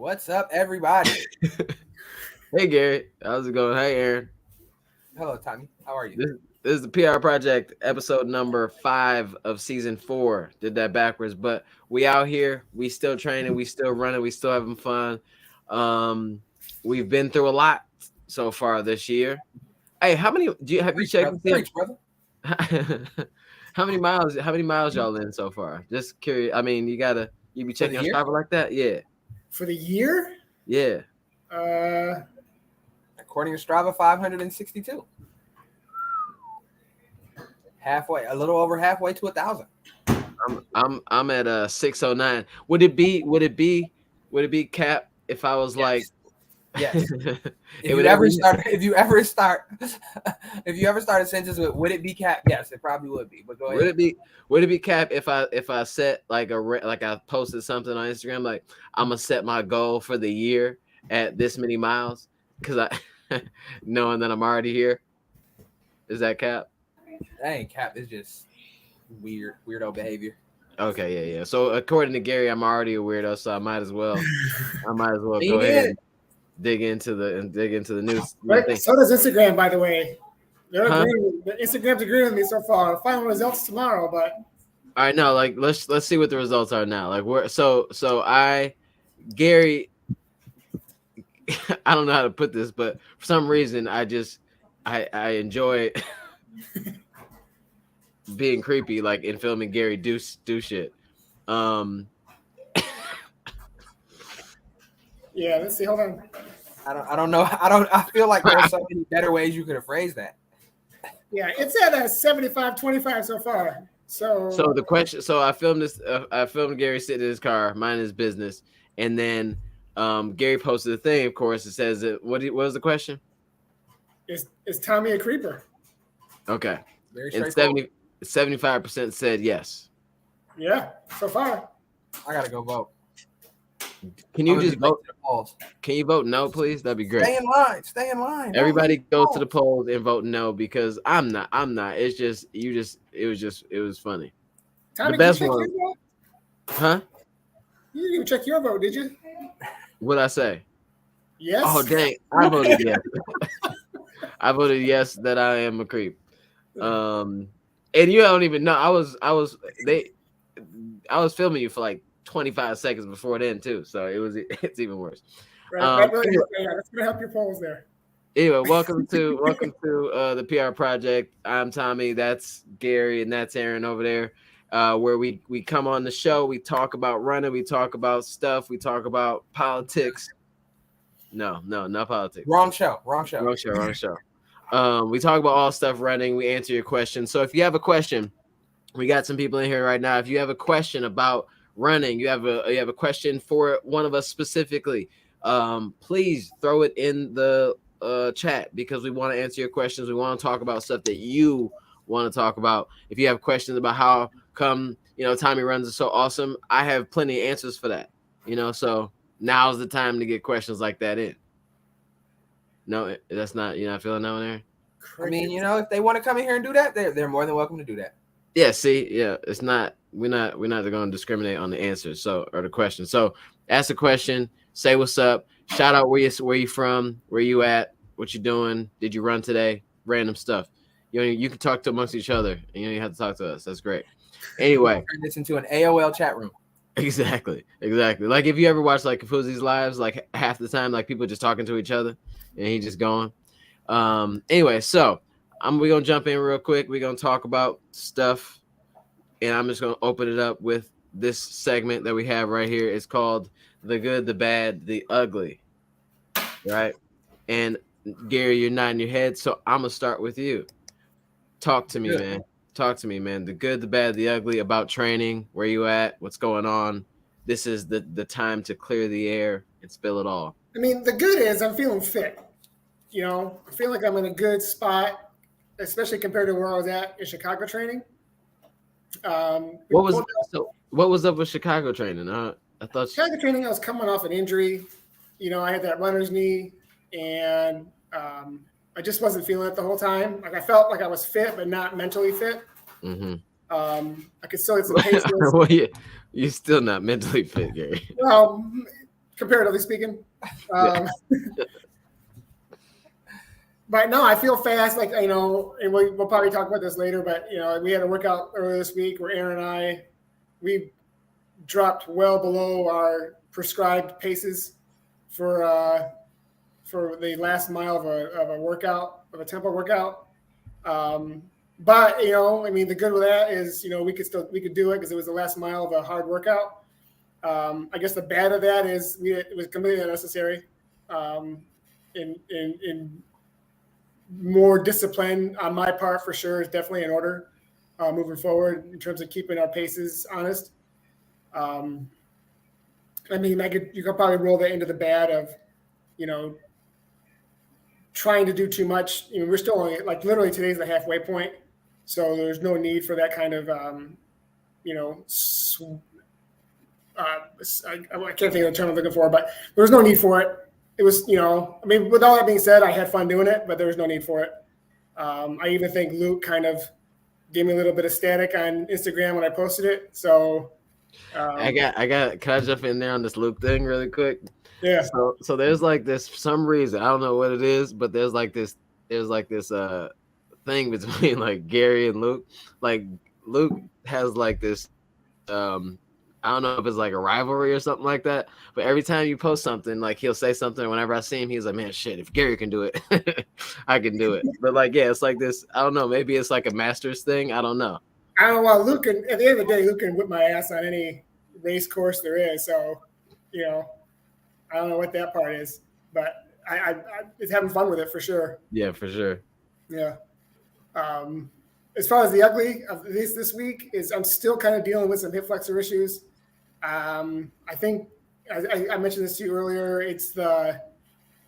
What's up, everybody? Hey Gary, how's it going? Hey Aaron. Hello, Tommy. How are you? This is the PR Project, episode number 5 of season 4. Did that backwards, but we out here. We still training. We still running. We still having fun. Um, we've been through a lot so far this year. Hey, how many do you have you Preach, checked? brother. Preach, brother. How many miles? How many miles y'all in so far? Just curious. I mean, you be For the checking your year? Strava like that? Yeah, For the year, yeah. According to Strava, 562. Halfway, a little over halfway to 1,000. I'm at 609. Would it be cap if I was like Yes. it If would you ever be- start, if you ever start a sentence with "would it be cap?" Yes, it probably would be. But go would ahead. it be cap if I set like like I posted something on Instagram like I'm gonna set my goal for the year at this many miles because I knowing that I'm already here. Is that cap? That ain't cap. It's just weirdo behavior. Okay, yeah. So according to Gary, I'm already a weirdo, so I might as well Lean go ahead in. and dig into the news. right? thing. So does Instagram, by the way. They're Huh? agreeing. Instagram's agreeing with me so far. Final results tomorrow, but All right, no, like let's see what the results are now. Like Gary, I don't know how to put this, but for some reason I enjoy being creepy, like in filming Gary do shit. yeah, let's see. Hold on. I don't know. I feel like there's so many better ways you could have phrased that. Yeah, it's at a 75-25 so far. So the question, so I filmed this. I filmed Gary sitting in his car, minding his business, and then Gary posted a thing. Of course, it says that. What was the question? is Tommy a creeper? Okay, Very and straightforward. 75% said yes. Yeah, so far. I gotta go vote. Can you I'm gonna just be late vote? to the polls. Can you vote no, please? That'd be great. Stay in line. Stay in line. Everybody Don't go to the polls and vote no because I'm not. It's just it was funny. Tommy, best did you check one. your vote? Huh? You didn't even check your vote, did you? What'd I say? Yes. Oh dang. I voted yes. I voted yes that I am a creep. And you don't even know. I was filming you for like 25 seconds before then too. So it's even worse. Right, that's gonna help your polls there. Anyway, welcome to the PR Project. I'm Tommy. That's Gary, and that's Aaron over there. Where we come on the show, we talk about running, we talk about stuff, we talk about politics. No, not politics. Wrong show. Wrong show. We talk about all stuff running. We answer your questions. So if you have a question, we got some people in here right now. If you have a question about running, you have a question for one of us specifically, please throw it in the chat because we want to answer your questions. We want to talk about stuff that you want to talk about. If you have questions about how come Tommy runs is so awesome, I have plenty of answers for that. So now's the time to get questions like that in. No, that's not. You're not feeling that one there. I mean, if they want to come in here and do that, they're more than welcome to do that. Yeah. See. Yeah. It's not. We're not going to discriminate on the answers. Or the question. So ask a question. Say what's up. Shout out where you from. Where you at. What you doing. Did you run today? Random stuff. You can talk to amongst each other, and you don't have to talk to us. That's great. Anyway, turn this into an AOL chat room. Exactly. Like if you ever watch like Kafuzi's lives, like half the time, like people just talking to each other, and he just going. Anyway, so we're gonna jump in real quick. We're gonna talk about stuff, and I'm just gonna open it up with this segment that we have right here. It's called The Good, the Bad, the Ugly. Right? And Gary, you're nodding your head, so I'm gonna start with you. Talk to me, man. Talk to me, man. The good, the bad, the ugly about training. Where you at? What's going on? This is the time to clear the air and spill it all. I mean, the good is I'm feeling fit. I feel like I'm in a good spot, especially compared to where I was at in Chicago training. What was up with Chicago training? I thought Chicago training, I was coming off an injury. I had that runner's knee, and I just wasn't feeling it the whole time. Like I felt like I was fit, but not mentally fit. Mm-hmm. I could still hit some paces. Well, you're still not mentally fit, Gary. Well, comparatively speaking. But no, I feel fast. Like, you know, and we'll probably talk about this later, but, you know, we had a workout earlier this week where Aaron and we dropped well below our prescribed paces for the last mile of a workout, of a tempo workout. But, you know, I mean, the good with that is, you know, we could do it because it was the last mile of a hard workout. I guess the bad of that is it was completely unnecessary. In more discipline on my part for sure is definitely in order moving forward in terms of keeping our paces honest. I mean, you could probably roll that into the bad of, you know, trying to do too much. You know, we're still only like literally today's the halfway point, so there's no need for that kind of, you know, I can't think of the term I'm looking for, but there was no need for it. It was, you know, I mean, with all that being said, I had fun doing it, but there was no need for it. I even think Luke kind of gave me a little bit of static on Instagram when I posted it. So I got. Can I jump in there on this Luke thing really quick? Yeah. So there's like this for some reason, I don't know what it is, but there's like this thing between like Gary and Luke. Like Luke has like this I don't know if it's like a rivalry or something like that, but every time you post something, like he'll say something. Whenever I see him, he's like, "Man, shit! If Gary can do it, I can do it." But like, yeah, it's like this. I don't know. Maybe it's like a master's thing. I don't know. I don't know. Well, Luke can, at the end of the day, Luke can whip my ass on any race course there is. So, you know, I don't know what that part is, but I it's having fun with it for sure. Yeah, for sure. Yeah. As far as the ugly of this week is, I'm still kind of dealing with some hip flexor issues. I think I mentioned this to you earlier. I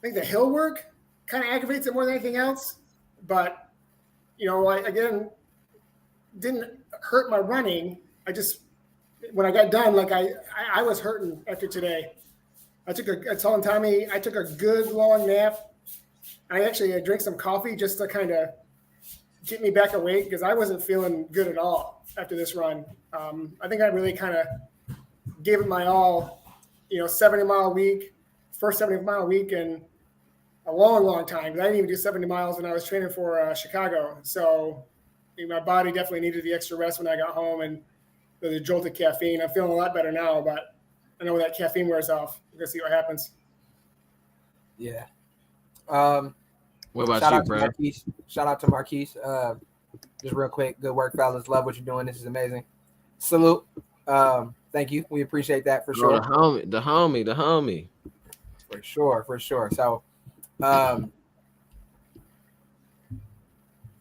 think the hill work kind of aggravates it more than anything else. But, you know, again, didn't hurt my running. When I got done, like I was hurting after today. I told Tommy, I took a good long nap. I drank some coffee just to kind of get me back awake because I wasn't feeling good at all after this run. I think I really kind of gave it my all, you know, 70-mile week, first 70-mile week in a long, long time. I didn't even do 70 miles when I was training for Chicago. So my body definitely needed the extra rest when I got home and the jolt of caffeine. I'm feeling a lot better now, but I know when that caffeine wears off, we're going to see what happens. Yeah. What about you, bro? Shout out to Marquise. Just real quick, good work, fellas. Love what you're doing. This is amazing. Salute. Thank you. We appreciate that for sure. The homie. For sure. So,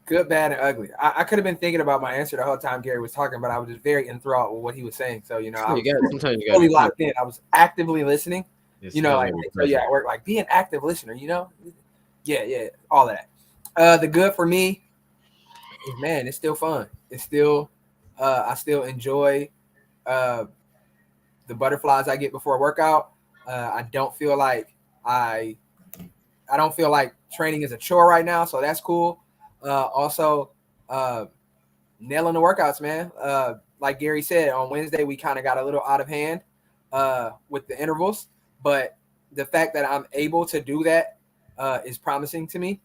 good, bad, and ugly. I could have been thinking about my answer the whole time Gary was talking, but I was just very enthralled with what he was saying. So, you know, I was fully locked in. I was actively listening. You know, like at work, like be an active listener. You know, yeah, all that. The good for me is, man, it's still fun. It's still, I still enjoy the butterflies I get before a workout. I don't feel like training is a chore right now, so that's cool. Also, nailing the workouts, man. Like Gary said, on Wednesday we kind of got a little out of hand with the intervals, but the fact that I'm able to do that is promising to me.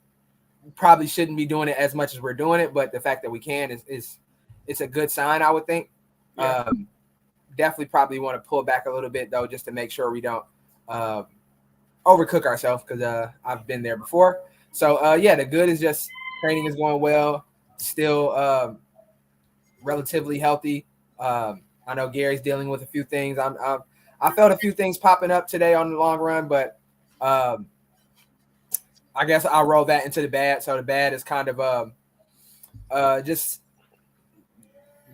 Probably shouldn't be doing it as much as we're doing it, but the fact that we can is it's a good sign, I would think. Yeah. Definitely probably want to pull back a little bit though, just to make sure we don't overcook ourselves, because I've been there before. So yeah, the good is just training is going well, still relatively healthy. I know Gary's dealing with a few things. I felt a few things popping up today on the long run, but I guess I'll roll that into the bad. So the bad is kind of just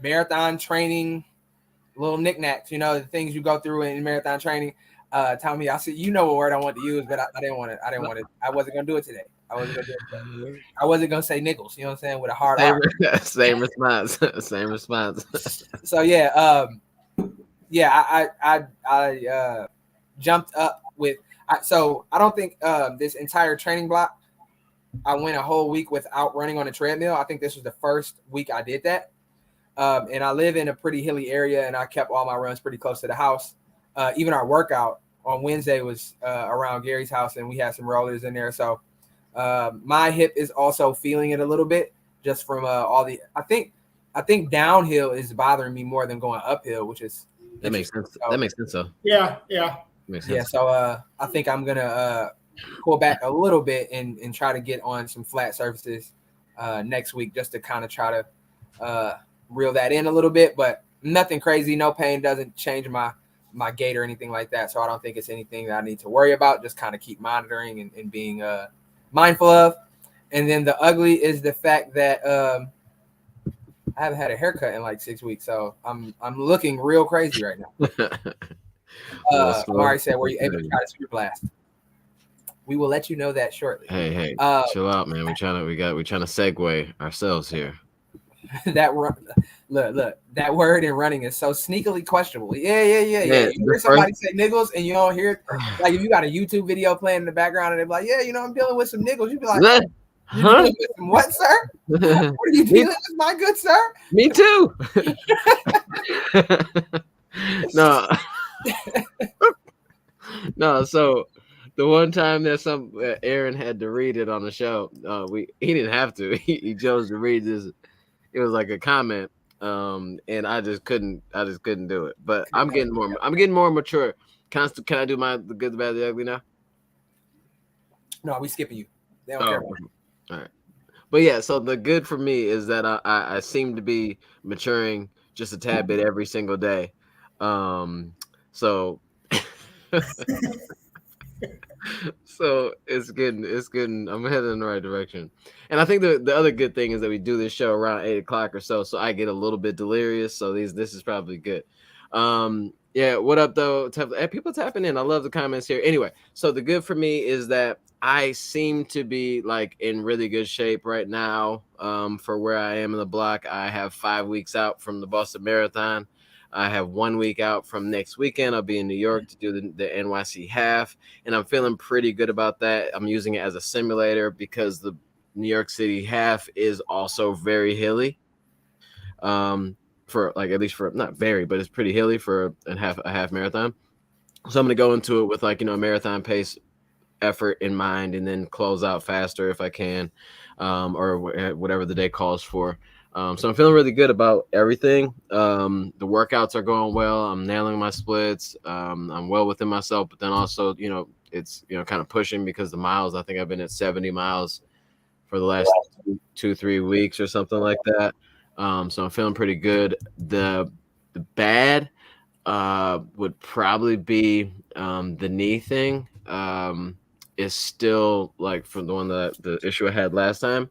marathon training, little knickknacks, you know, the things you go through in marathon training. Tommy, I see, you know what word I want to use, but I didn't want it. I wasn't gonna do it today. I wasn't gonna say nickels, you know what I'm saying, with a hard R. Same response. Same response. So yeah, I jumped up with. So I don't think this entire training block, I went a whole week without running on a treadmill. I think this was the first week I did that. And I live in a pretty hilly area, and I kept all my runs pretty close to the house. Even our workout, on Wednesday was around Gary's house, and we had some rollers in there. So my hip is also feeling it a little bit just from all the. I think downhill is bothering me more than going uphill, which is that makes sense. So, that makes sense. So yeah. Makes sense. Yeah. So I think I'm gonna pull back a little bit and try to get on some flat surfaces next week just to kind of try to reel that in a little bit, but nothing crazy. No pain, doesn't change my gait or anything like that. So I don't think it's anything that I need to worry about. Just kind of keep monitoring and being mindful of. And then the ugly is the fact that I haven't had a haircut in like 6 weeks, so I'm looking real crazy right now. Amari said, "Were you able to try to super blast?" We will let you know that shortly. Hey, chill out, man. We're trying to segue ourselves here. That look, that word in running is so sneakily questionable. Yeah. You hear somebody say niggles and you don't hear, like if you got a YouTube video playing in the background and they're like, yeah, I'm dealing with some niggles. You'd be like, you're dealing with some what, sir? What are you dealing with, my good sir? Me too. No. No, so the one time that Aaron had to read it on the show, he didn't have to. He chose to read this. It was like a comment, and I just couldn't do it. But I'm getting more mature. Can I do the good, the bad, the ugly now? No, we skipping you. They don't care. All right. But yeah, so the good for me is that I seem to be maturing just a tad bit every single day. So so it's getting I'm headed in the right direction. And I think the other good thing is that we do this show around 8:00 or so I get a little bit delirious, so this is probably good. Yeah, what up though? People tapping in. I love the comments here. Anyway, so the good for me is that I seem to be like in really good shape right now. For where I am in the block, I have 5 weeks out from the Boston Marathon. I have 1 week out from next weekend. I'll be in New York to do the NYC half, and I'm feeling pretty good about that. I'm using it as a simulator because the New York City half is also very hilly. For like, at least for not very, but it's pretty hilly for a half marathon. So I'm gonna go into it with like a marathon pace effort in mind, and then close out faster if I can, or whatever the day calls for. So I'm feeling really good about everything. The workouts are going well. I'm nailing my splits. I'm well within myself, but then also, it's, kind of pushing because the miles, I think I've been at 70 miles for the last 2-3 weeks or something like that. So I'm feeling pretty good. The bad would probably be the knee thing. Is still like from the issue I had last time.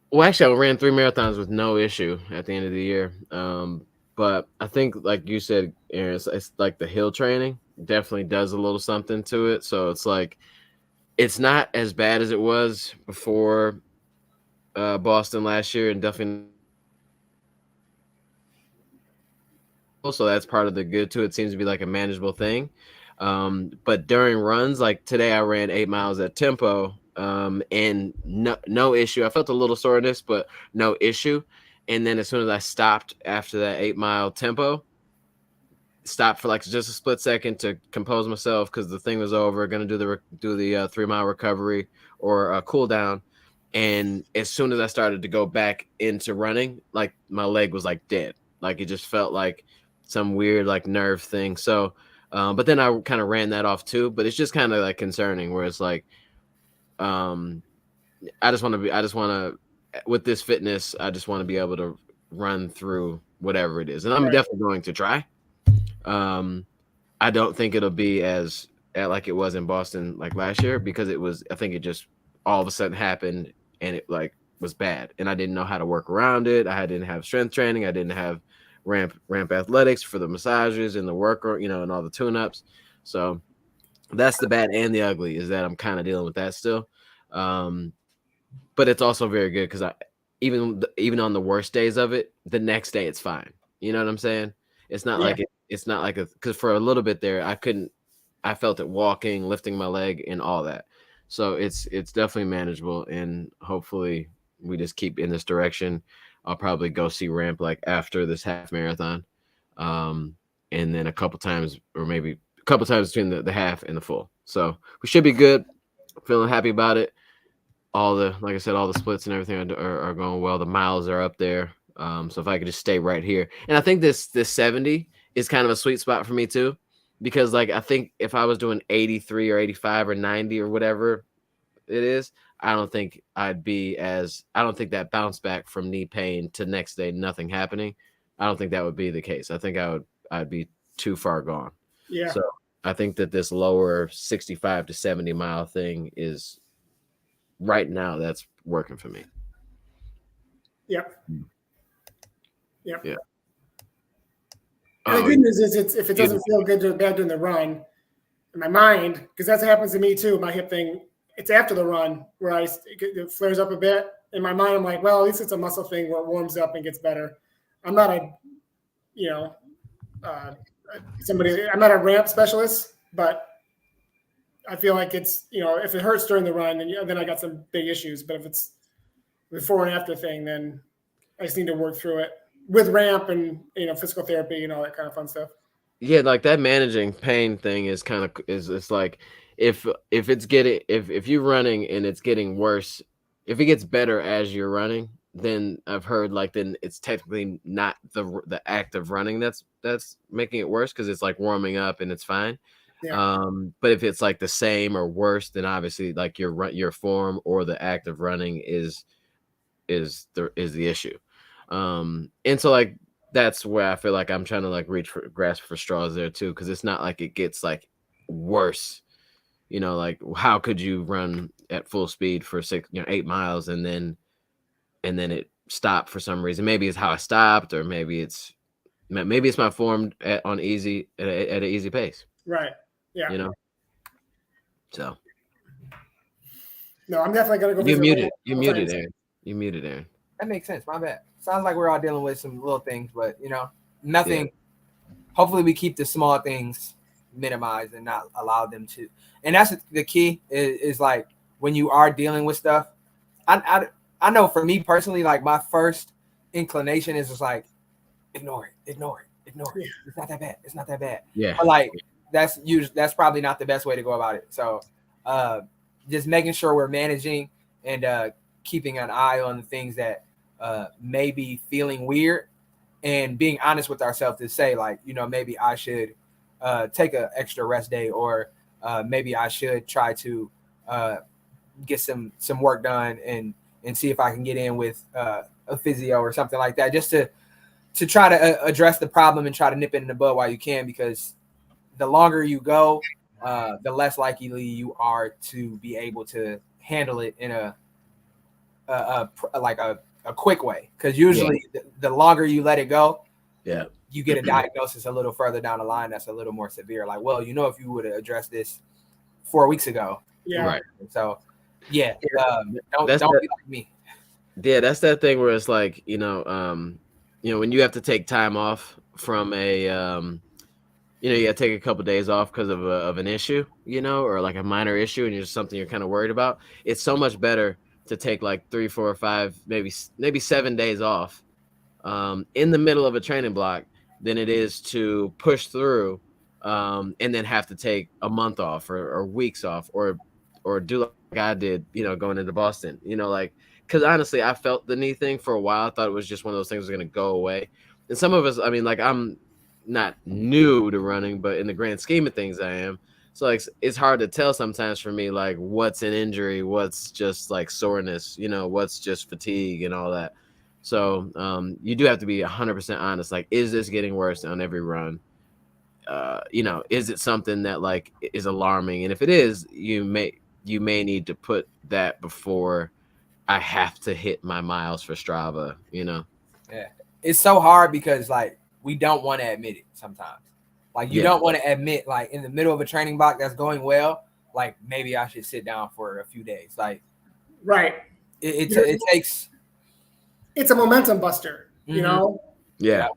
Well, actually, I ran 3 marathons with no issue at the end of the year. But I think, like you said, Aaron, it's like the hill training definitely does a little something to it. So it's like it's not as bad as it was before Boston last year, and definitely. So that's part of the good too. It seems to be like a manageable thing. But during runs, like today, I ran 8 miles at tempo, and no issue. I felt a little soreness, but no issue. And then as soon as I stopped after that 8-mile tempo, stopped for like just a split second to compose myself because the thing was over. Going to do the 3-mile recovery or cool down. And as soon as I started to go back into running, like my leg was like dead. Like it just felt like some weird like nerve thing. So, but then I kind of ran that off too. But it's just kind of like concerning where it's like, I just want to, with this fitness, I just want to be able to run through whatever it is. And I'm definitely going to try. I don't think it'll be as like it was in Boston like last year, because I think it just all of a sudden happened and it like was bad. And I didn't know how to work around it. I didn't have strength training. I didn't have ramp athletics for the massages and the worker, and all the tune-ups. So that's the bad and the ugly, is that I'm kind of dealing with that still. But it's also very good because even on the worst days of it, the next day it's fine. You know what I'm saying? It's not like because for a little bit there, I felt it walking, lifting my leg and all that. So it's definitely manageable, and hopefully we just keep in this direction. I'll probably go see Ramp like after this half marathon. And then a couple times or maybe couple times between the half and the full. So we should be good. Feeling happy about it. Like I said, all the splits and everything are going well. The miles are up there. So if I could just stay right here, and I think this 70 is kind of a sweet spot for me too, because like I think if I was doing 83 or 85 or 90 or whatever it is, I don't think I don't think that bounce back from knee pain to next day nothing happening. I don't think that would be the case. I think I'd be too far gone. Yeah. So I think that this lower 65 to 70 mile thing is right now that's working for me. Yep. Yep. Yeah. And the good news is if it doesn't feel good or bad during the run, in my mind, because that's what happens to me too, my hip thing, it's after the run where it flares up a bit. In my mind, I'm like, well, at least it's a muscle thing where it warms up and gets better. I'm not I'm not a ramp specialist, but I feel like it's, if it hurts during the run, then I got some big issues. But if it's the before and after thing, then I just need to work through it with ramp and, physical therapy and all that kind of fun stuff. Yeah, like that managing pain thing is kind of it's like if you're running and it's getting worse, if it gets better as you're running, then I've heard like then it's technically not the act of running that's making it worse because it's like warming up and it's fine. Yeah. But if it's like the same or worse, then obviously like your form or the act of running is the issue. And so like that's where I feel like I'm trying to like grasp for straws there too, because it's not like it gets like worse. Like how could you run at full speed for 8 miles and then it stopped for some reason? Maybe it's how I stopped, or maybe it's my form at an easy pace. Right. Yeah. So. No, I'm definitely gonna go. You muted, Aaron. You muted, Aaron. That makes sense. My bad. Sounds like we're all dealing with some little things, but nothing. Yeah. Hopefully, we keep the small things minimized and not allow them to. And that's the key. Is like when you are dealing with stuff. I know for me personally, like my first inclination is just like ignore it. Yeah. It's not that bad. It's not that bad. Yeah. But like that's probably not the best way to go about it. So, just making sure we're managing and keeping an eye on the things that may be feeling weird, and being honest with ourselves to say like, maybe I should take an extra rest day, or maybe I should try to get some work done and see if I can get in with a physio or something like that, just to try to address the problem and try to nip it in the bud while you can, because the longer you go, the less likely you are to be able to handle it in a quick way. Because usually the longer you let it go, you get a diagnosis a little further down the line that's a little more severe. Like, well, if you would have addressed this 4 weeks ago, right? So, don't be like me. Yeah, that's that thing where it's like, when you have to take time off from a, you got to take a couple of days off because of an issue, or like a minor issue, and it's something you're kind of worried about. It's so much better to take like 3, 4, or 5, maybe 7 days off in the middle of a training block than it is to push through and then have to take a month off or weeks off or do like I did, going into Boston, because honestly, I felt the knee thing for a while. I thought it was just one of those things that was going to go away. And some of us, I mean, like I'm not new to running, but in the grand scheme of things, I am. So like, it's hard to tell sometimes for me, like what's an injury, what's just like soreness, what's just fatigue and all that. So you do have to be 100% honest. Like, is this getting worse on every run? Is it something that like is alarming? And if it is, you may need to put that before I have to hit my miles for Strava, Yeah. It's so hard because like we don't want to admit it sometimes. Like you don't want to admit like in the middle of a training block that's going well, like maybe I should sit down for a few days. Like right. It takes, it's a momentum buster, Yeah. Yeah.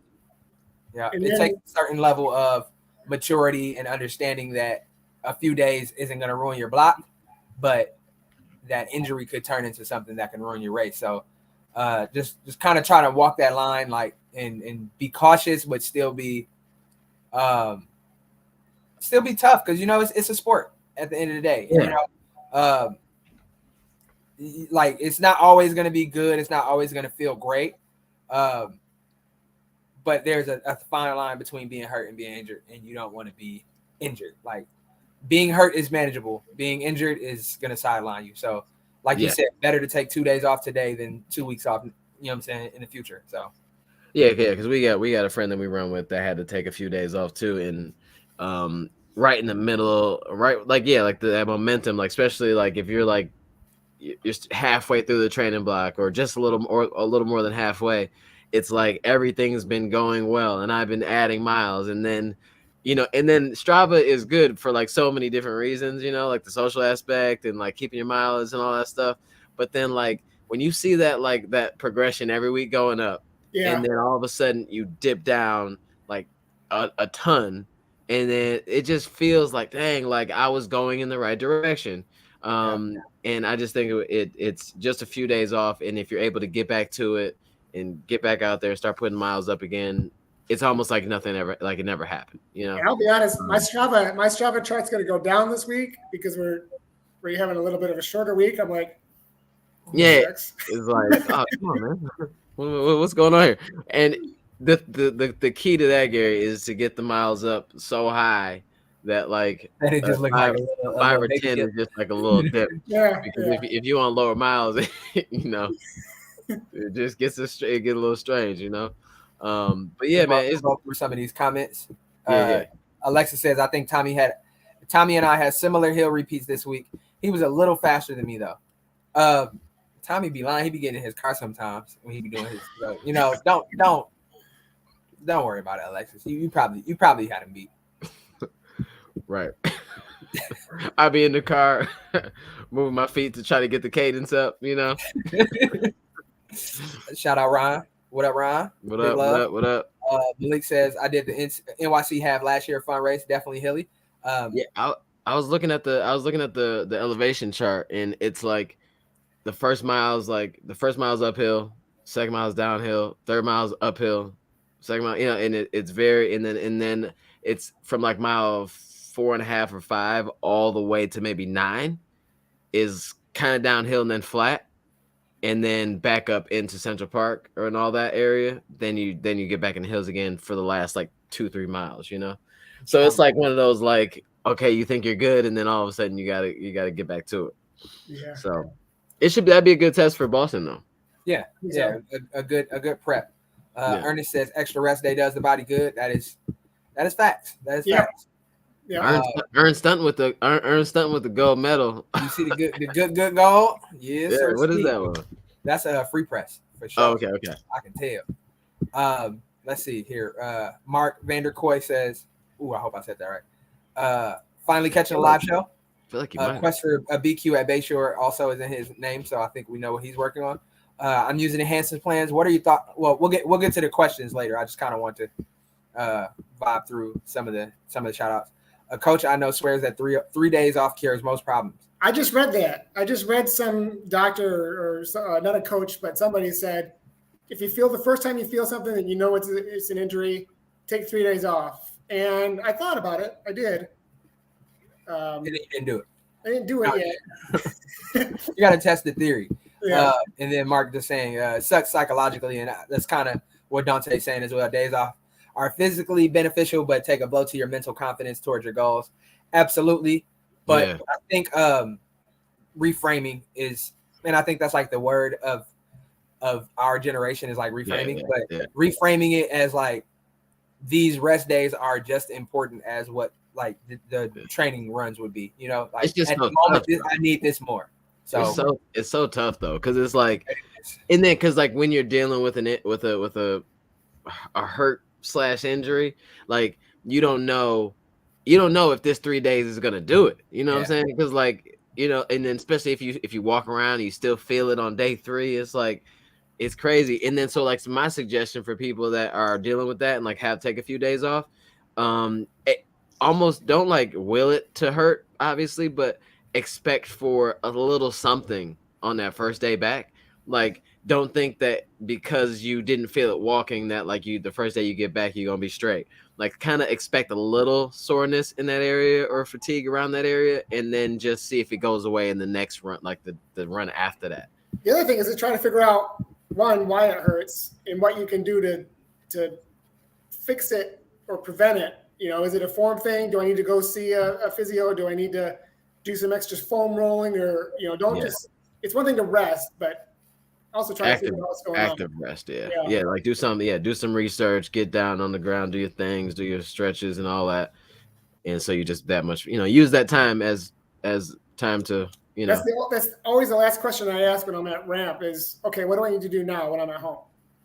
It takes a certain level of maturity and understanding that a few days isn't going to ruin your block, but that injury could turn into something that can ruin your race. So just kind of try to walk that line, like, and be cautious, but still be still be tough because it's a sport at the end of the day. Yeah. Like it's not always going to be good. It's not always going to feel great. But there's a fine line between being hurt and being injured, and you don't want to be injured. Like being hurt is manageable. Being injured is going to sideline you. So, like you said, better to take 2 days off today than 2 weeks off. You know what I'm saying, in the future. So, yeah, because we got a friend that we run with that had to take a few days off too, and right in the middle, right, like that momentum, like especially like if you're like you're halfway through the training block or just a little more than halfway, it's like everything's been going well and I've been adding miles, and then Strava is good for like so many different reasons, like the social aspect and like keeping your mileage and all that stuff. But then like when you see that like that progression every week going up, and then all of a sudden you dip down like a ton, and then it just feels like, dang, like I was going in the right direction. And I just think it's just a few days off, and if you're able to get back to it and get back out there and start putting miles up again, it's almost like nothing ever, like it never happened. And I'll be honest, my Strava chart's going to go down this week because we're having a little bit of a shorter week. I'm like, it's like, oh, come on, man, what's going on here? And the key to that, Gary, is to get the miles up so high that like it just looks like five or 10 is just like a little dip. Because if you on lower miles, it just gets a little strange, But yeah, man, it's go through some of these comments. Alexa says, I think Tommy and I had similar hill repeats this week. He was a little faster than me though. Tommy be lying. He be getting in his car sometimes when he be doing his. Don't worry about it, Alexis. You probably had him beat. Right. I'll be in the car moving my feet to try to get the cadence up, Shout out Ryan. What up, Ryan? What up? Malik says, I did the NYC half last year fun race, definitely hilly. I was looking at the elevation chart, and it's like the first mile's uphill, second mile's downhill, third mile's uphill, second mile, and it's very, and then it's from like mile 4.5 or 5 all the way to maybe 9 is kind of downhill and then flat, and then back up into Central Park or in all that area. Then you get back in the hills again for the last like 2-3 miles, So it's like one of those like, okay, you think you're good, and then all of a sudden you gotta get back to it. Yeah. So that'd be a good test for Boston though. Yeah. A good prep. Ernest says extra rest day does the body good. That is facts. That is facts. Yeah. Ern Stunton with the gold medal. You see the good gold? Yes, sir. What is that one? That's a free press for sure. Oh, okay. I can tell. Let's see here. Mark Vanderkoy says, "Ooh, I hope I said that right." Finally catching a live show. I feel like you might. Quest for a BQ at Bayshore also is in his name, so I think we know what he's working on. I'm using enhancement plans. What are your thoughts? Well, we'll get to the questions later. I just kind of want to vibe through some of the shout outs. A coach I know swears that three days off cures most problems. I just read that. I just read some doctor or not a coach, but somebody said, if you feel the first time you feel something and it's an injury, take 3 days off. And I thought about it. I did. And you didn't do it. I didn't do it yet. You got to test the theory. Yeah. And then Mark just saying, it sucks psychologically. And that's kind of what Dante's saying as well. Days off are physically beneficial, but take a blow to your mental confidence towards your goals. Absolutely. But I think reframing is, and I think that's like the word of our generation is like reframing, reframing it as like these rest days are just important as what like the training runs would be, like it's just at the moment I need this more. So it's so tough though, because it's like, and then because like when you're dealing with a hurt / injury, like you don't know if this 3 days is gonna do it. You know what I'm saying? Because like and then especially if you walk around and you still feel it on day 3, it's like it's crazy. And then so like my suggestion for people that are dealing with that and like have take a few days off, almost don't like will it to hurt, obviously, but expect for a little something on that first day back. Like don't think that because you didn't feel it walking that like the first day you get back you're gonna be straight. like kind of expect a little soreness in that area or fatigue around that area, and then just see if it goes away in the next run, like the run after that. The other thing is to try to figure out, one, why it hurts and what you can do to fix it or prevent it. Is it a form thing? Do I need to go see a physio? Do I need to do some extra foam rolling? Or, don't just, it's one thing to rest, but also try to figure out what's going on. Active rest, yeah. Like do some research, get down on the ground, do your things, do your stretches and all that. And so you just that much, use that time as time to, That's always the last question I ask when I'm at ramp is, okay, what do I need to do now when I'm at home?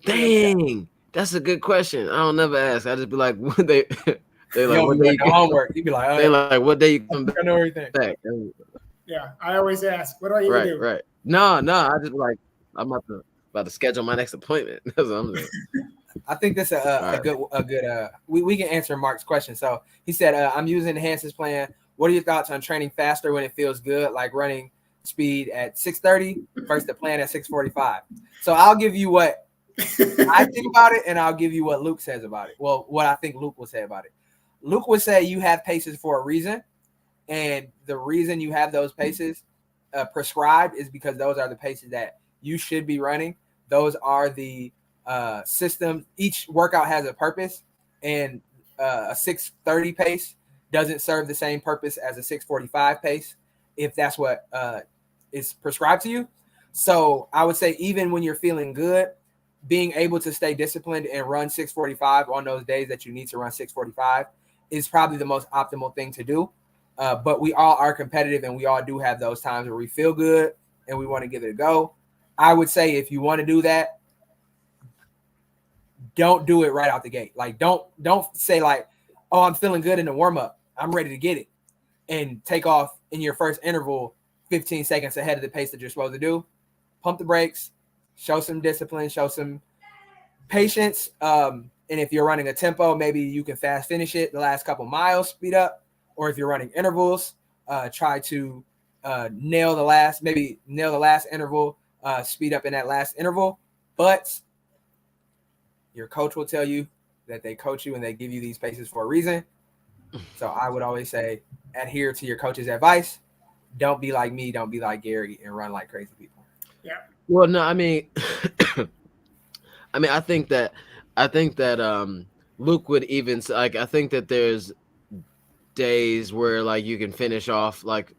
Dang, that's a good question. I don't never ask. I just be like, what they like, what day you homework. You be like, they like, what day you come back? I know everything. Yeah, I always ask, what do I need to do? Right. No, I just like, I'm about to schedule my next appointment. That's what I'm doing. I think that's a good. We can answer Mark's question. So he said, I'm using the Hanson's plan. What are your thoughts on training faster when it feels good, like running speed at 6:30 versus the plan at 6:45? So I'll give you what I think about it, and I'll give you what Luke says about it. Well, what I think Luke will say about it. Luke would say you have paces for a reason, and the reason you have those paces prescribed is because those are the paces that you should be running. Those are the system. Each workout has a purpose, and a 6:30 pace doesn't serve the same purpose as a 6:45 pace if that's what is prescribed to you. So I would say even when you're feeling good, being able to stay disciplined and run 6:45 on those days that you need to run 6:45 is probably the most optimal thing to do. But we all are competitive, and we all do have those times where we feel good and we want to give it a go. I would say if you want to do that, don't do it right out the gate. Like don't say like, oh, I'm feeling good in the warm-up, I'm ready to get it, and take off in your first interval 15 seconds ahead of the pace that you're supposed to do. Pump the brakes, show some discipline, show some patience. And if you're running a tempo, maybe you can fast finish it the last couple miles, speed up. Or if you're running intervals, try to nail the last interval, speed up in that last interval. But your coach will tell you that they coach you and they give you these paces for a reason. So I would always say adhere to your coach's advice. Don't be like me. Don't be like Gary and run like crazy people. Yeah. Well, no, I mean, I think that Luke would even like. I think that there's days where like you can finish off like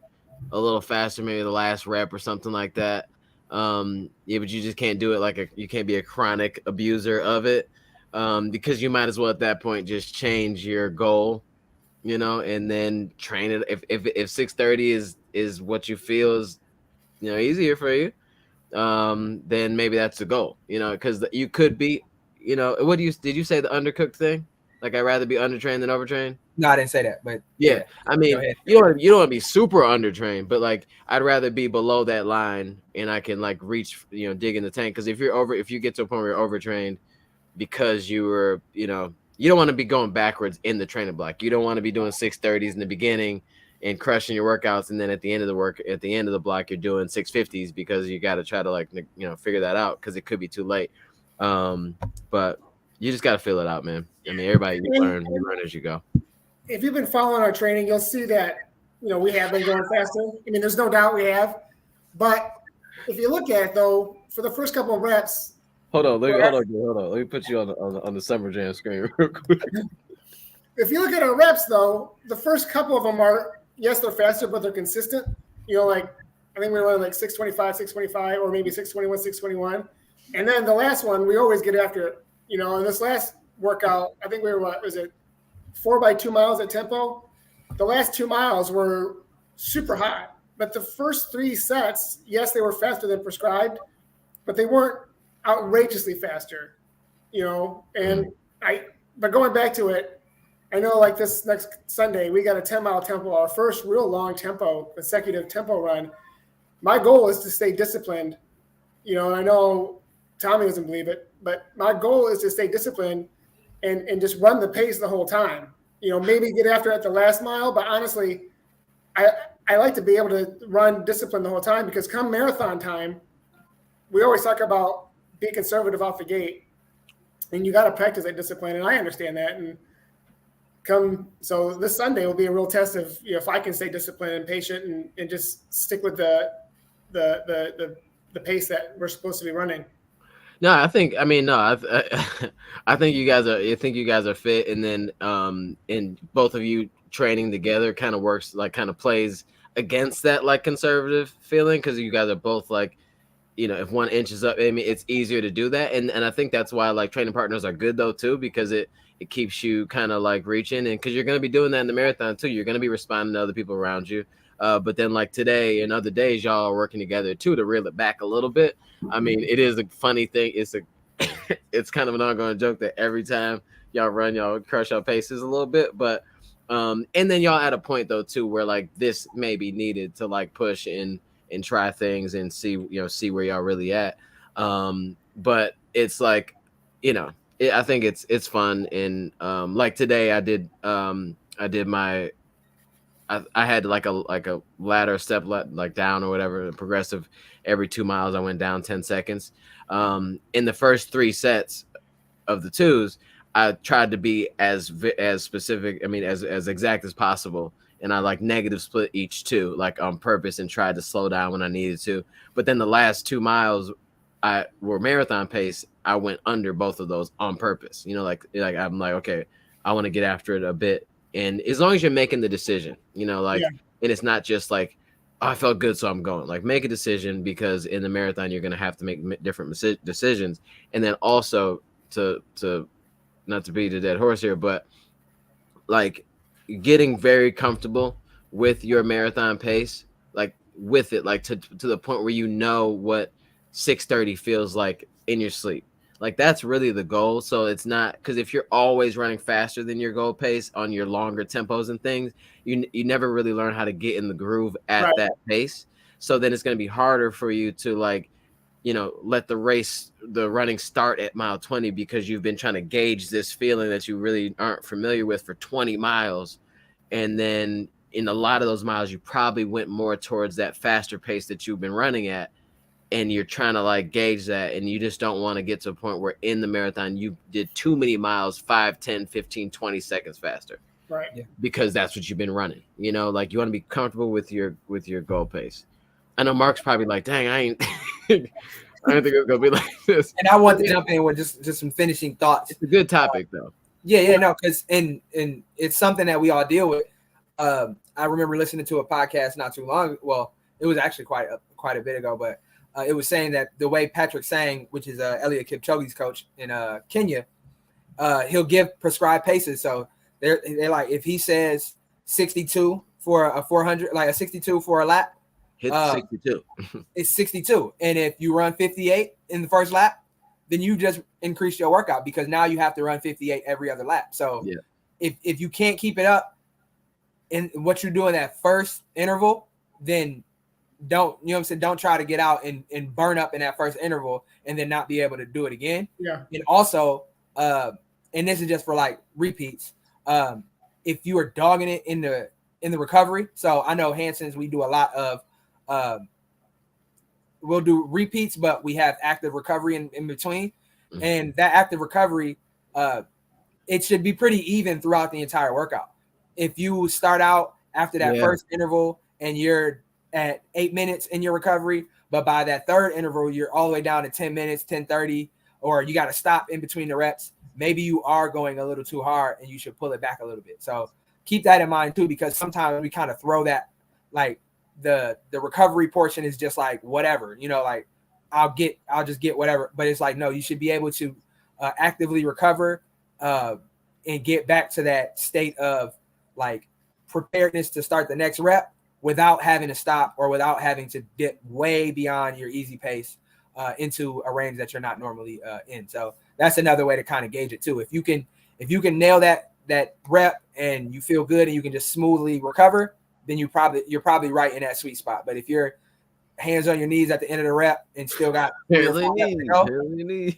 a little faster, maybe the last rep or something like that. But you just can't do it you can't be a chronic abuser of it, because you might as well at that point just change your goal, and then train it. If 6:30 is what you feel is easier for you, then maybe that's the goal, because you could be, did you say the undercooked thing? Like I'd rather be undertrained than overtrained. No, I didn't say that, but yeah. I mean, you don't want to be super undertrained, but like I'd rather be below that line and I can like reach, dig in the tank. Because if you get to a point where you're overtrained because you were, you don't want to be going backwards in the training block. You don't want to be doing 6:30s in the beginning and crushing your workouts, and then at the end of the block you're doing 6:50s because you got to try to figure that out because it could be too late. But you just got to feel it out, man. I mean, everybody you learn as you go. If you've been following our training, you'll see that, we have been going faster. I mean, there's no doubt we have. But if you look at it, though, for the first couple of reps. Hold on. Let me put you on the Summer Jam screen real quick. If you look at our reps, though, the first couple of them are, yes, they're faster, but they're consistent. I think we were like 6:25, or maybe 6:21. And then the last one, we always get after it. In this last workout, I think we were, 4x2 miles at tempo. The last 2 miles were super hot, but the first 3 sets, yes, they were faster than prescribed, but they weren't outrageously faster, but going back to it, I know like this next Sunday, we got a 10-mile tempo, our first real long consecutive tempo run. My goal is to stay disciplined, and I know Tommy doesn't believe it, but my goal is to stay disciplined and just run the pace the whole time. Maybe get after it at the last mile, but honestly, I like to be able to run discipline the whole time because come marathon time, we always talk about being conservative off the gate, and you got to practice that discipline, and I understand that. And So this Sunday will be a real test of if I can stay disciplined and patient and just stick with the pace that we're supposed to be running. No, I think. I mean, no, I think you guys are. I think you guys are fit, and then and both of you training together kind of works, like kind of plays against that like conservative feeling, because you guys are both like, if 1 inch is up, I mean, it's easier to do that, and I think that's why like training partners are good though too, because it keeps you kind of like reaching, and because you're going to be doing that in the marathon too, you're going to be responding to other people around you. But then like today and other days, y'all are working together too to reel it back a little bit. I mean, it is a funny thing. It's kind of an ongoing joke that every time y'all run, y'all crush your paces a little bit. But and then y'all at a point though too where like this may be needed to like push and try things and see where y'all really at. But it's like, I think it's fun. And like today I did my I had like a ladder step like down or whatever, progressive. Every 2 miles I went down 10 seconds. In the first 3 sets of the 2s, I tried to be as specific, I mean as exact as possible, and I like negative split each 2 like on purpose and tried to slow down when I needed to. But then the last 2 miles I were marathon pace, I went under both of those on purpose. Like I'm like, okay, I want to get after it a bit. And as long as you're making the decision, and it's not just like, oh, I felt good, so I'm going. Like, make a decision, because in the marathon, you're going to have to make different decisions. And then also to not to beat a dead horse here, but like getting very comfortable with your marathon pace, like with it, like to the point where what 6:30 feels like in your sleep. Like that's really the goal. So it's not, because if you're always running faster than your goal pace on your longer tempos and things, you never really learn how to get in the groove at that pace. So then it's going to be harder for you to like, let the running start at mile 20, because you've been trying to gauge this feeling that you really aren't familiar with for 20 miles. And then in a lot of those miles, you probably went more towards that faster pace that you've been running at. And you're trying to like gauge that, and you just don't want to get to a point where in the marathon you did too many miles 5, 10, 15, 20 seconds faster. Right. Yeah. Because that's what you've been running. Like you want to be comfortable with your goal pace. I know Mark's probably like, dang, I didn't think it was gonna be like this. And I want to jump in with just some finishing thoughts. It's a good topic though. No, because and it's something that we all deal with. I remember listening to a podcast not too long. Well, it was actually quite a bit ago, but it was saying that the way Patrick Sang, which is Eliud Kipchoge's coach in Kenya, he'll give prescribed paces. So they're like, if he says 62 for a 400, like a 62 for a lap, hit 62. It's 62. And if you run 58 in the first lap, then you just increase your workout, because now you have to run 58 every other lap. So if you can't keep it up in what you're doing that first interval, then don't try to get out and burn up in that first interval and then not be able to do it again. Yeah. And also, and this is just for like repeats, if you are dogging it in the recovery. So I know Hanson's, we do a lot of we'll do repeats, but we have active recovery in between. Mm-hmm. And that active recovery, it should be pretty even throughout the entire workout. If you start out after that first interval and you're at 8 minutes in your recovery, but by that third interval, you're all the way down to 10 minutes, 10:30, or you got to stop in between the reps, maybe you are going a little too hard and you should pull it back a little bit. So keep that in mind too, because sometimes we kind of throw that, like the recovery portion is just like, whatever, like I'll just get whatever. But it's like, no, you should be able to actively recover and get back to that state of like preparedness to start the next rep without having to stop or without having to dip way beyond your easy pace into a range that you're not normally in. So that's another way to kind of gauge it too. If you can nail that rep and you feel good and you can just smoothly recover, then you're probably right in that sweet spot. But if you're hands on your knees at the end of the rep and still got it's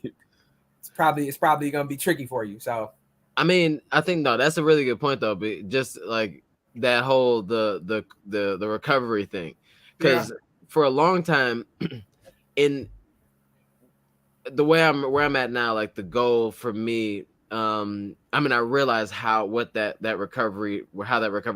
probably going to be tricky for you. So I mean, I think that's a really good point though, but just like that whole the recovery thing, because for a long time in the where I'm at now, like the goal for me I realize how that recovery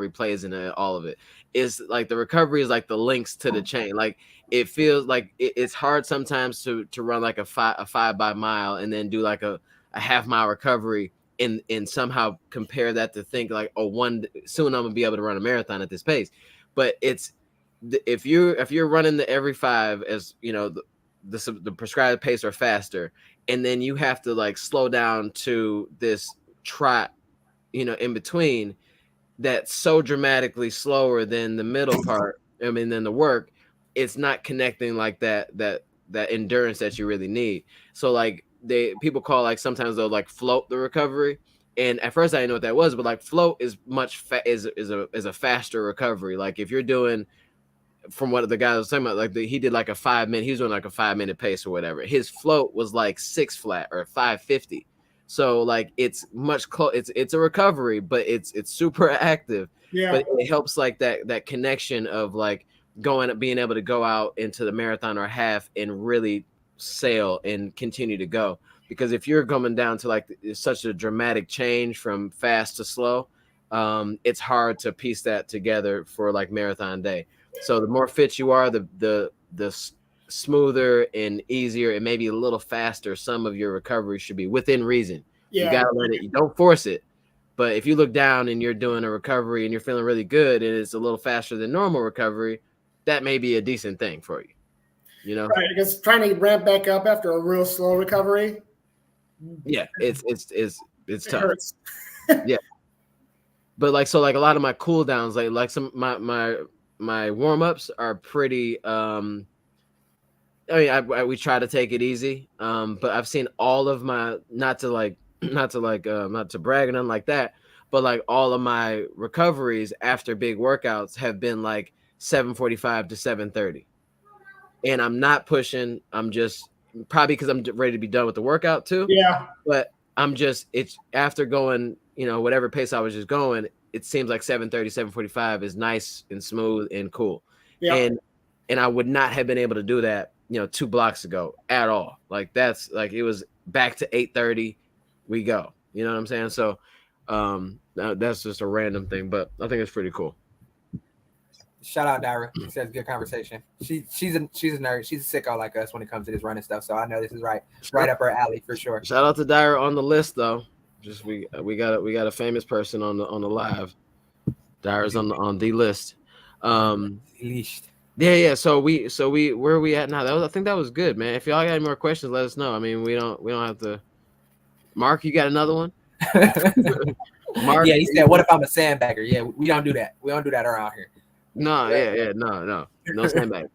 plays into all of it. Is like the recovery is like the links to the chain. Like it feels like it's hard sometimes to run like a 5 by mile and then do like a half mile recovery and somehow compare that to think like, oh, soon I'm gonna be able to run a marathon at this pace. But it's if you're running the every 5 as the prescribed pace or faster, and then you have to like slow down to this trot, in between, that's so dramatically slower than the middle part. I mean, than the work, it's not connecting like that endurance that you really need. So like people call like sometimes they'll like float the recovery. And at first I didn't know what that was, but like float is is a faster recovery. Like if you're doing, from what the guy was talking about, like he did like a 5 minute, he was doing like a 5-minute pace or whatever. His float was like 6 flat or 550. So like it's much it's a recovery, but it's super active. Yeah. But it helps like that connection of like being able to go out into the marathon or half and really sail and continue to go. Because if you're coming down to like such a dramatic change from fast to slow, it's hard to piece that together for like marathon day. So the more fit you are, the smoother and easier and maybe a little faster some of your recovery should be, within reason. Yeah. You gotta let it. You don't force it. But if you look down and you're doing a recovery and you're feeling really good and it's a little faster than normal recovery, that may be a decent thing for you. Right, because trying to ramp back up after a real slow recovery. Yeah, it's tough. Hurts. Yeah. But like a lot of my cool downs, like some my warm-ups are pretty we try to take it easy, but I've seen all of my, not to brag or nothing like that, but like all of my recoveries after big workouts have been like 7:45 to 7:30, and I'm not pushing. I'm just probably because I'm ready to be done with the workout too. Yeah, but it's after going whatever pace I was just going, it seems like 7:30, 7:45 is nice and smooth and cool. Yeah. And I would not have been able to do that 2 blocks ago at all. Like that's like, it was back to 8:30, we go. You know what I'm saying? So that's just a random thing, but I think it's pretty cool. Shout out Dyra. She says good conversation. She's a nerd. She's a sicko like us when it comes to this running stuff. So I know this is right up her alley for sure. Shout out to Dyra on the list though. Just we got a famous person on the live. Dyra's on the list. Yeah. So we where are we at now? I think that was good, man. If y'all got any more questions, let us know. I mean, we don't have to. Mark, you got another one? Mark, yeah, he said, "What if I'm a sandbagger?" Yeah, we don't do that. We don't do that around here. No, no sandbag.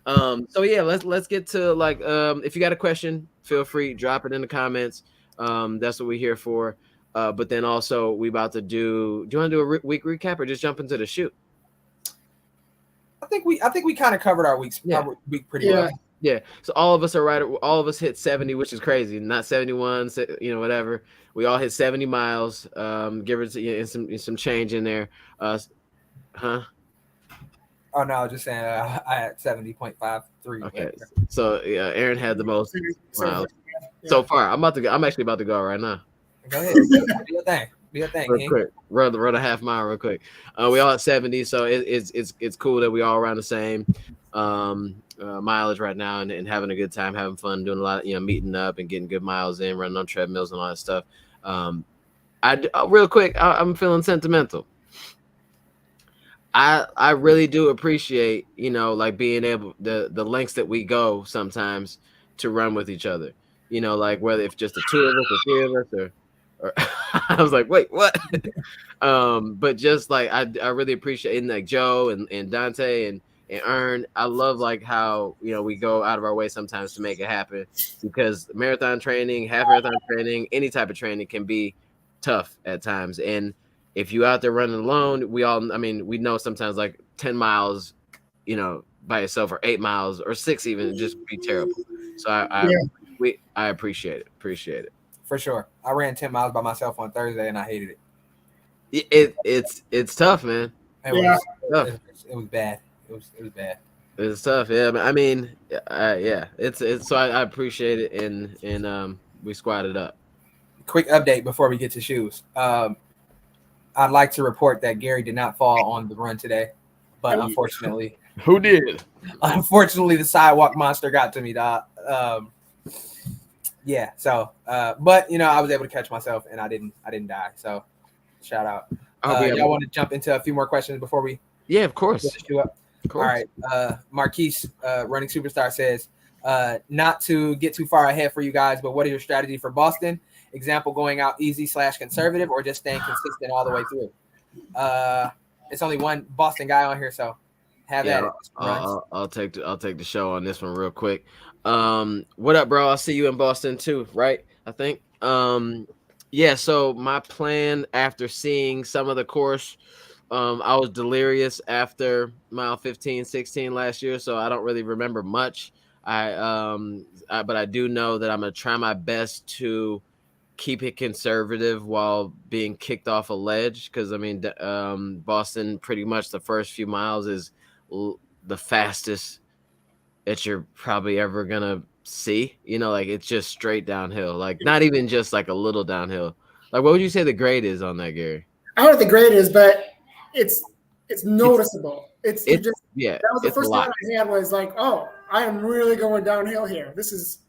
So yeah, let's get to like if you got a question, feel free, drop it in the comments. That's what we're here for. But then also we about to do you want to do a week recap or just jump into the shoot? I think we kind of covered our week pretty well. Yeah. So all of us are right. All of us hit 70, which is crazy. Not 71, whatever. We all hit 70 miles. Give it some change in there. Huh? Oh no, I was just saying I had 70.53. Okay. So yeah, Aaron had the most miles so far. I'm actually about to go right now. Go ahead. Do your thing. Real quick. Run a half mile real quick. We all at 70, so it's cool that we all around the same mileage right now and having a good time, having fun, doing a lot, meeting up and getting good miles in, running on treadmills and all that stuff. Real quick, I'm feeling sentimental. I really do appreciate, like being able the lengths that we go sometimes to run with each other. Like whether it's just the 2 of us or 3 of us or I was like, wait, what? But just like I really appreciate it, like Joe and Dante and Ern. I love like how we go out of our way sometimes to make it happen, because marathon training, half marathon training, any type of training can be tough at times. And if you out there running alone, we know sometimes like 10 miles, by yourself, or 8 miles or 6 even, just be terrible. So I appreciate it. For sure. I ran 10 miles by myself on Thursday and I hated it. It's tough, man. It was bad. It was bad. It's tough. Yeah. I mean, it's so I appreciate it. And we squatted up. quick update before we get to shoes. I'd like to report that Gary did not fall on the run today, but unfortunately, who did? Unfortunately, the sidewalk monster got to me, dog. Yeah. So, but I was able to catch myself and I didn't die. So, shout out. Y'all want to jump into a few more questions before we? Yeah, of course. All right. Marquise, running superstar says, not to get too far ahead for you guys, but what is your strategy for Boston? Example, going out easy / conservative, or just staying consistent all the way through. It's only one Boston guy on here, so have at it. I'll take the show on this one real quick. What up, bro? I'll see you in Boston too, right? I think. Yeah. So my plan after seeing some of the course, I was delirious after mile 15, 16 last year, so I don't really remember much. But I do know that I'm gonna try my best to keep it conservative while being kicked off a ledge, because I mean, Boston pretty much the first few miles is the fastest that you're probably ever gonna see. Like it's just straight downhill, like not even just like a little downhill. Like what would you say the grade is on that, Gary? I don't know what the grade is, but it's noticeable. It's just that was the first thought I had was like, oh, I am really going downhill here. This is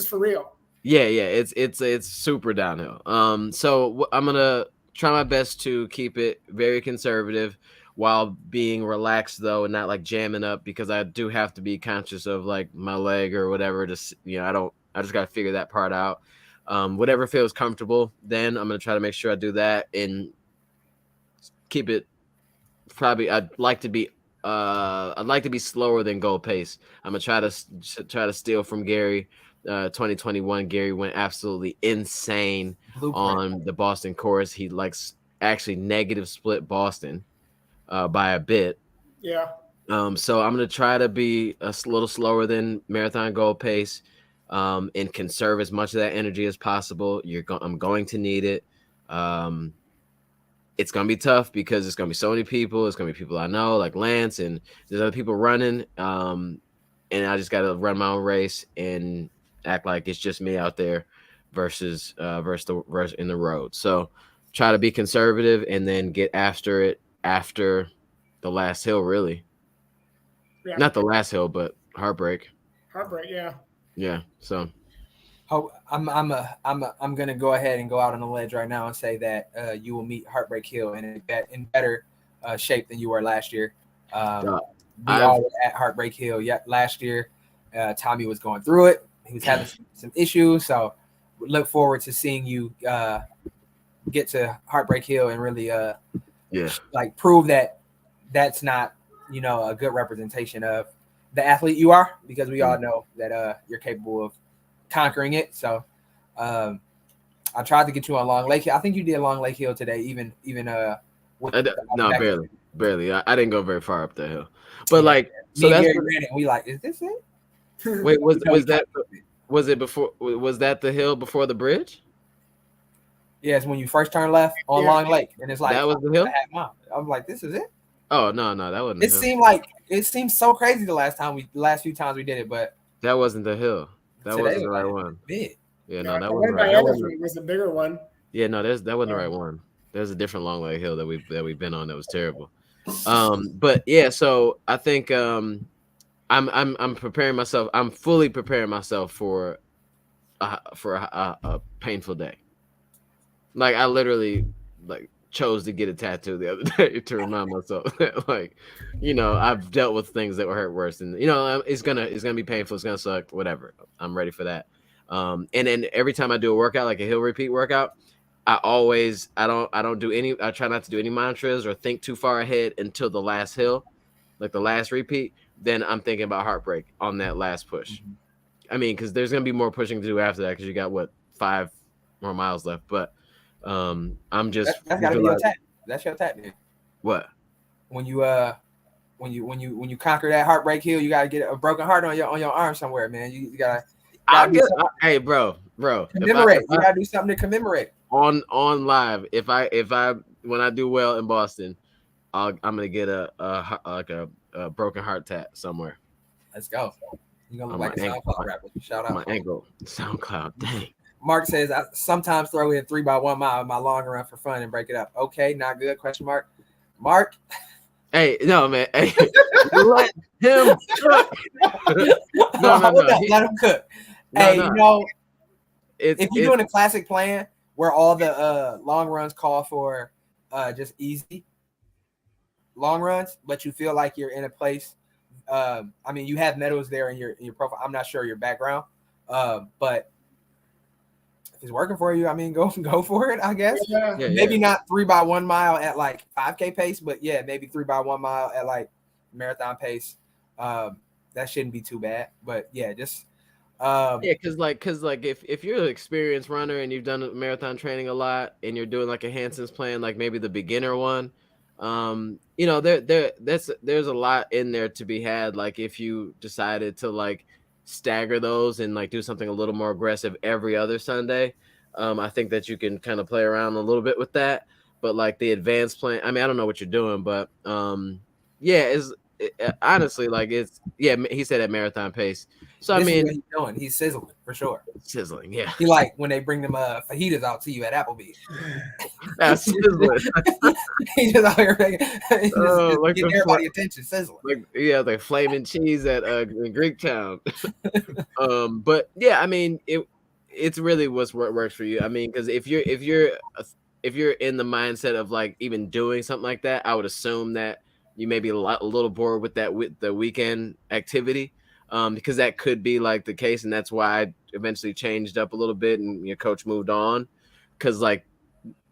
for real. Yeah, it's super downhill. So I'm gonna try my best to keep it very conservative while being relaxed though, and not like jamming up, because I do have to be conscious of like my leg or whatever. I just gotta figure that part out. Whatever feels comfortable, then I'm gonna try to make sure I do that and keep it. Probably I'd like to be slower than goal pace. I'm gonna try to steal from Gary. 2021, Gary went absolutely insane on the Boston course. He likes actually negative split Boston by a bit. Yeah. So I'm gonna try to be a little slower than marathon goal pace, and conserve as much of that energy as possible. I'm going to need it. It's gonna be tough because it's gonna be so many people. It's gonna be people I know, like Lance, and there's other people running. And I just gotta run my own race and act like it's just me out there versus in the road. So try to be conservative and then get after it after the last hill, really. Yeah. Not the last hill, but Heartbreak. Yeah. So I'm gonna go ahead and go out on the ledge right now and say that you will meet Heartbreak Hill in better shape than you were last year. We all were at Heartbreak Hill last year. Tommy was going through it. He was having some issues, so we look forward to seeing you get to Heartbreak Hill and really like prove that that's not a good representation of the athlete you are, because we all know that you're capable of conquering it. So I tried to get you on Long Lake Hill. I think you did Long Lake Hill today, even barely. I didn't go very far up that hill, but so that's Gary ran it. We like, is this it? Wait, was it before? Was that the hill before the bridge? Yes, when you first turn left on Long Lake, and it's like that was the hill. I'm like, this is it. Oh no, that wasn't. It seemed so crazy the last few times we did it, but that wasn't the hill. That wasn't the right one. Big. Yeah, no, that wasn't right. That was the bigger one. Yeah, no, that wasn't the right one. There's a different Long Lake Hill that we've been on that was terrible. But yeah, so I think I'm preparing myself. I'm fully preparing myself for a painful day. Like I literally chose to get a tattoo the other day to remind myself that I've dealt with things that were hurt worse, and it's gonna be painful. It's gonna suck. Whatever. I'm ready for that. And then every time I do a workout, like a hill repeat workout, I try not to do any mantras or think too far ahead until the last hill, like the last repeat. Then I'm thinking about Heartbreak on that last push. Mm-hmm. I mean, because there's gonna be more pushing to do after that, because you got 5 more miles left. But I'm just that's gotta be your tap. That's your tap, man. What? When you conquer that Heartbreak Hill, you gotta get a broken heart on your arm somewhere, man. You gotta hey, bro. Commemorate. You gotta do something to commemorate. On live. If I when I do well in Boston, I'm gonna get a broken heart tat somewhere. Let's go. You gonna look like a SoundCloud rapper. Shout out. My ankle. SoundCloud. Dang. Mark says I sometimes throw in 3 by 1 mile in my long run for fun and break it up. Okay, not good? Question mark. Mark. Hey, no, man. Hey, let him cook. No. Let him cook. If you're doing a classic plan where all the long runs call for just easy long runs, but you feel like you're in a place. I mean, you have medals there in your profile. I'm not sure your background, but if it's working for you, I mean, go for it. I guess. Maybe not 3 by 1 mile at like 5K pace, but yeah, maybe 3 by 1 mile at like marathon pace. That shouldn't be too bad. But yeah, just because if you're an experienced runner and you've done marathon training a lot and you're doing like a Hanson's plan, like maybe the beginner one, there's a lot in there to be had. Like if you decided to like stagger those and like do something a little more aggressive every other Sunday, I think that you can kind of play around a little bit with that. But like the advanced plan, I mean, I don't know what you're doing, but honestly, like he said at marathon pace. So I mean, he's doing. He's sizzling for sure. Sizzling, yeah. He like when they bring them fajitas out to you at Applebee's. That's sizzling. He's just out here making, like getting everybody attention, sizzling. Like flaming cheese at Greek Town. But yeah, I mean, it's really what works for you. I mean, because if you're in the mindset of like even doing something like that, I would assume that you may be a little bored with the weekend activity, because that could be like the case, and that's why I eventually changed up a little bit, and your coach moved on, because like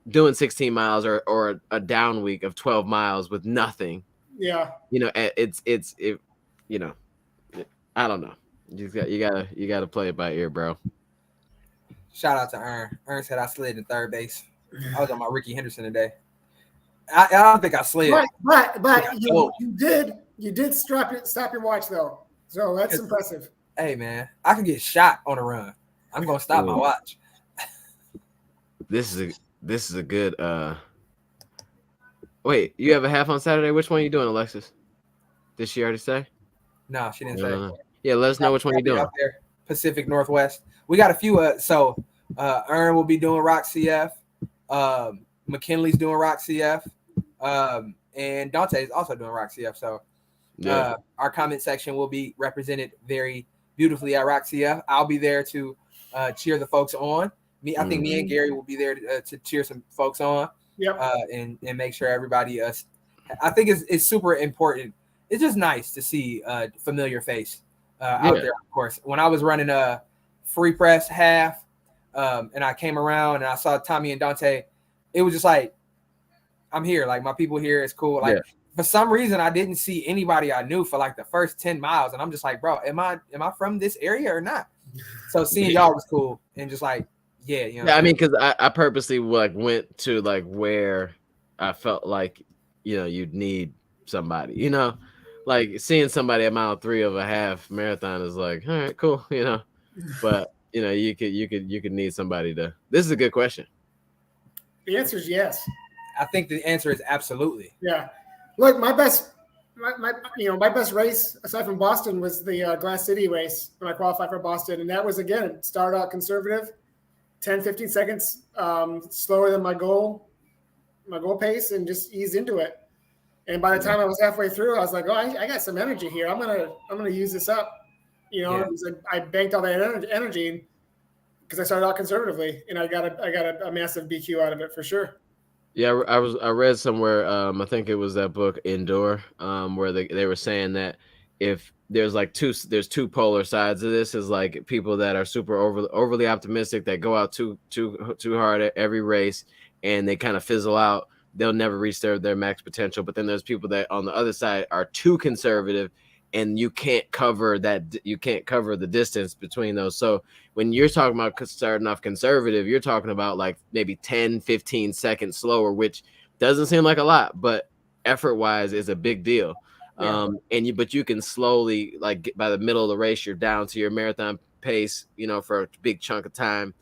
doing 16 miles or a down week of 12 miles with nothing, it's I don't know. You gotta play it by ear, bro. Shout out to Ern. Ern said I slid in third base. I was on my Ricky Henderson today. I don't think I slid. But you did stop your watch though. So that's impressive. Hey man, I could get shot on a run. I'm gonna stop my watch. This is a good wait, you have a half on Saturday? Which one are you doing, Alexis? Did she already say? No, she didn't say. Yeah, let us know which one you're doing. Out there, Pacific Northwest. We got a few Ern will be doing Rock CF. McKinley's doing Rock CF. And Dante is also doing Rock CF. So our comment section will be represented very beautifully at Rock CF. I'll be there to cheer the folks on. I think me and Gary will be there to cheer some folks on. Yep. And make sure everybody. I think it's super important. It's just nice to see a familiar face out there. Of course, when I was running a free press half, and I came around and I saw Tommy and Dante, it was just like, I'm here. Like my people here is cool. Like for some reason, I didn't see anybody I knew for like the first 10 miles, and I'm just like, bro, am I from this area or not? So seeing y'all was cool, and just like, I mean, because I purposely like went to like where I felt like you'd need somebody, like seeing somebody at mile 3 of a half marathon is like, all right, cool, but you could need somebody to. This is a good question. The answer is yes. I think the answer is absolutely. Yeah. Look, my best race aside from Boston was the Glass City race when I qualified for Boston, and that was again started out conservative, 10-15 seconds slower than my goal pace, and just eased into it. And by the time I was halfway through, I was like, oh, I got some energy here. I'm gonna use this up. I banked all that energy because I started out conservatively, and I got a massive BQ out of it for sure. Yeah, I read somewhere, I think it was that book Indoor, where they were saying that if there's two polar sides of this, is like people that are super overly optimistic that go out too hard at every race and they kind of fizzle out, they'll never reach their max potential. But then there's people that on the other side are too conservative, and you can't cover the distance between those. So when you're talking about starting off conservative, you're talking about like maybe 10-15 seconds slower, which doesn't seem like a lot, but effort wise is a big deal. But you can slowly, like by the middle of the race, you're down to your marathon pace, for a big chunk of time.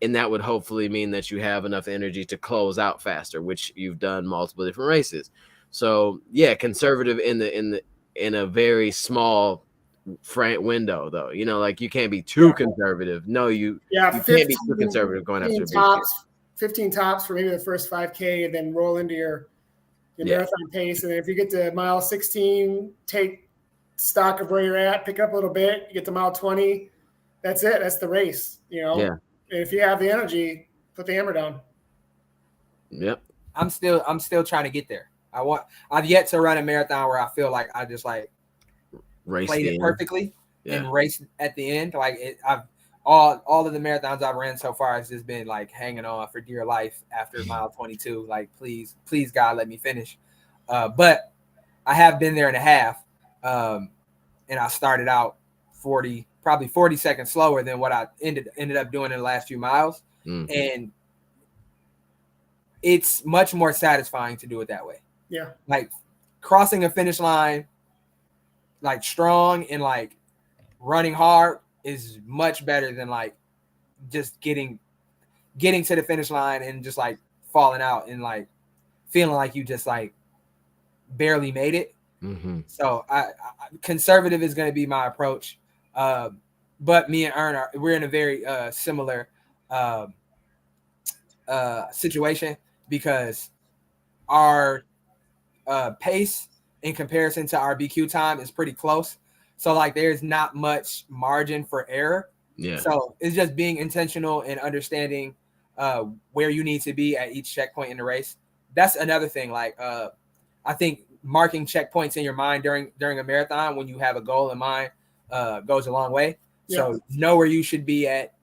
And that would hopefully mean that you have enough energy to close out faster, which you've done multiple different races. So yeah, conservative in a very small frame window though. You know, like you can't be too conservative. No, you can't be too conservative going after a big tops, 15 tops for maybe the first 5K, and then roll into your marathon pace. And if you get to mile 16, take stock of where you're at, pick up a little bit. You get to mile 20, that's it. That's the race. You know. Yeah. And if you have the energy, put the hammer down. Yep. I'm still trying to get there. I've yet to run a marathon where I feel like I just like played it perfectly and raced at the end. Like all of the marathons I've ran so far has just been like hanging on for dear life after mile 22. Like, please God, let me finish. But I have been there and a half. And I started out probably 40 seconds slower than what I ended up doing in the last few miles. And it's much more satisfying to do it that way. Yeah. Like crossing a finish line, like strong and like running hard is much better than like just getting to the finish line and just like falling out and like feeling like you just like barely made it. So I conservative is going to be my approach. But me and Ern we're in a very similar situation because our pace in comparison to our BQ time is pretty close. So like there's not much margin for error. Yeah. So it's just being intentional and understanding where you need to be at each checkpoint in the race. That's another thing. Like I think marking checkpoints in your mind during a marathon when you have a goal in mind goes a long way. Yeah. So know where you should be at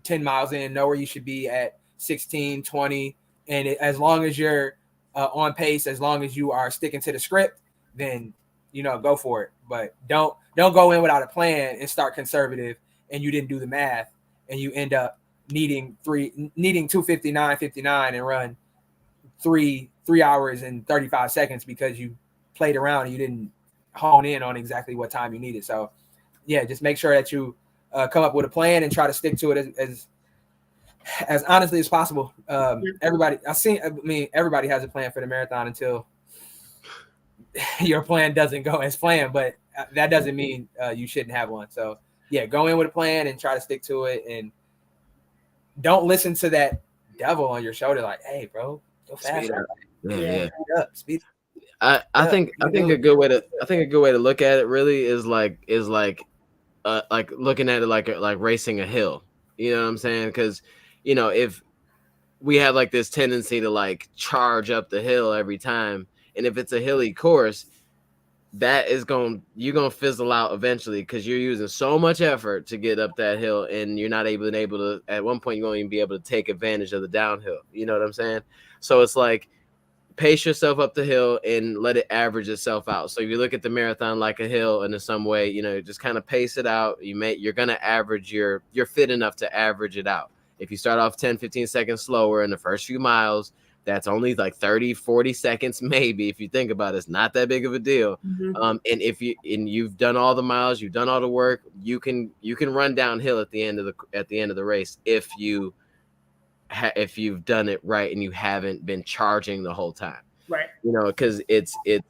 10 miles in, know where you should be at 16, 20. And as long as you're on pace, as long as you are sticking to the script, then, go for it. But don't go in without a plan and start conservative and you didn't do the math and you end up needing 2:59:59 and run 3 hours and 35 seconds because you played around and you didn't hone in on exactly what time you needed. So yeah, just make sure that you come up with a plan and try to stick to it as honestly as possible. Everybody has a plan for the marathon until your plan doesn't go as planned, but that doesn't mean you shouldn't have one. So yeah, go in with a plan and try to stick to it, and don't listen to that devil on your shoulder like, hey bro, go faster. Speed up. I think a good way to look at it really is like looking at it like racing a hill. You know what I'm saying? Because if we have like this tendency to like charge up the hill every time, and if it's a hilly course, you're gonna fizzle out eventually because you're using so much effort to get up that hill, and you're not able to. At one point, you won't even be able to take advantage of the downhill. You know what I'm saying? So it's like pace yourself up the hill and let it average itself out. So if you look at the marathon like a hill, and in some way, just kind of pace it out. You're gonna average. You're fit enough to average it out. If you start off 10, 15 seconds slower in the first few miles, that's only like 30, 40 seconds, maybe. If you think about it, it's not that big of a deal. And if you've done all the miles, you've done all the work, you can run downhill at the end of the race if you've done it right and you haven't been charging the whole time. Right. Because it's and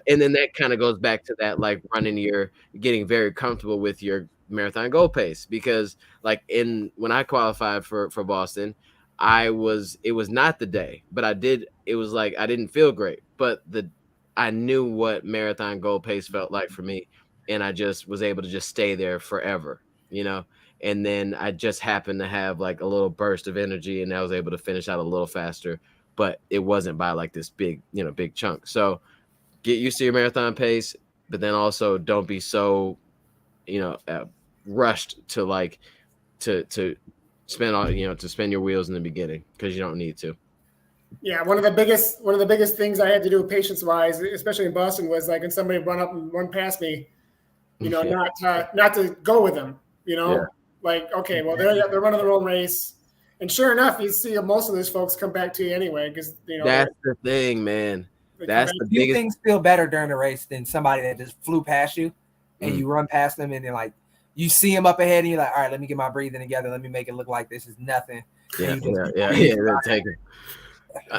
then that kind of goes back to that, like getting very comfortable with your marathon goal pace, because like when I qualified for Boston, it was not the day, but it was like I didn't feel great, but I knew what marathon goal pace felt like for me, and I just was able to just stay there forever, and then I just happened to have like a little burst of energy, and I was able to finish out a little faster, but it wasn't by like this big chunk. So get used to your marathon pace, but then also don't be so rushed to like to spend all to spin your wheels in the beginning, because you don't need to. Yeah, one of the biggest things I had to do patience wise, especially in Boston, was like when somebody run up and run past me, not to go with them. Like, okay, well they're running their own race, and sure enough, you see most of those folks come back to you anyway, because that's the thing, man. That's the biggest. Few things feel better during the race than somebody that just flew past you, and you run past them, and then like you see them up ahead, and you're like, all right, let me get my breathing together. Let me make it look like this is nothing. Yeah. Take it.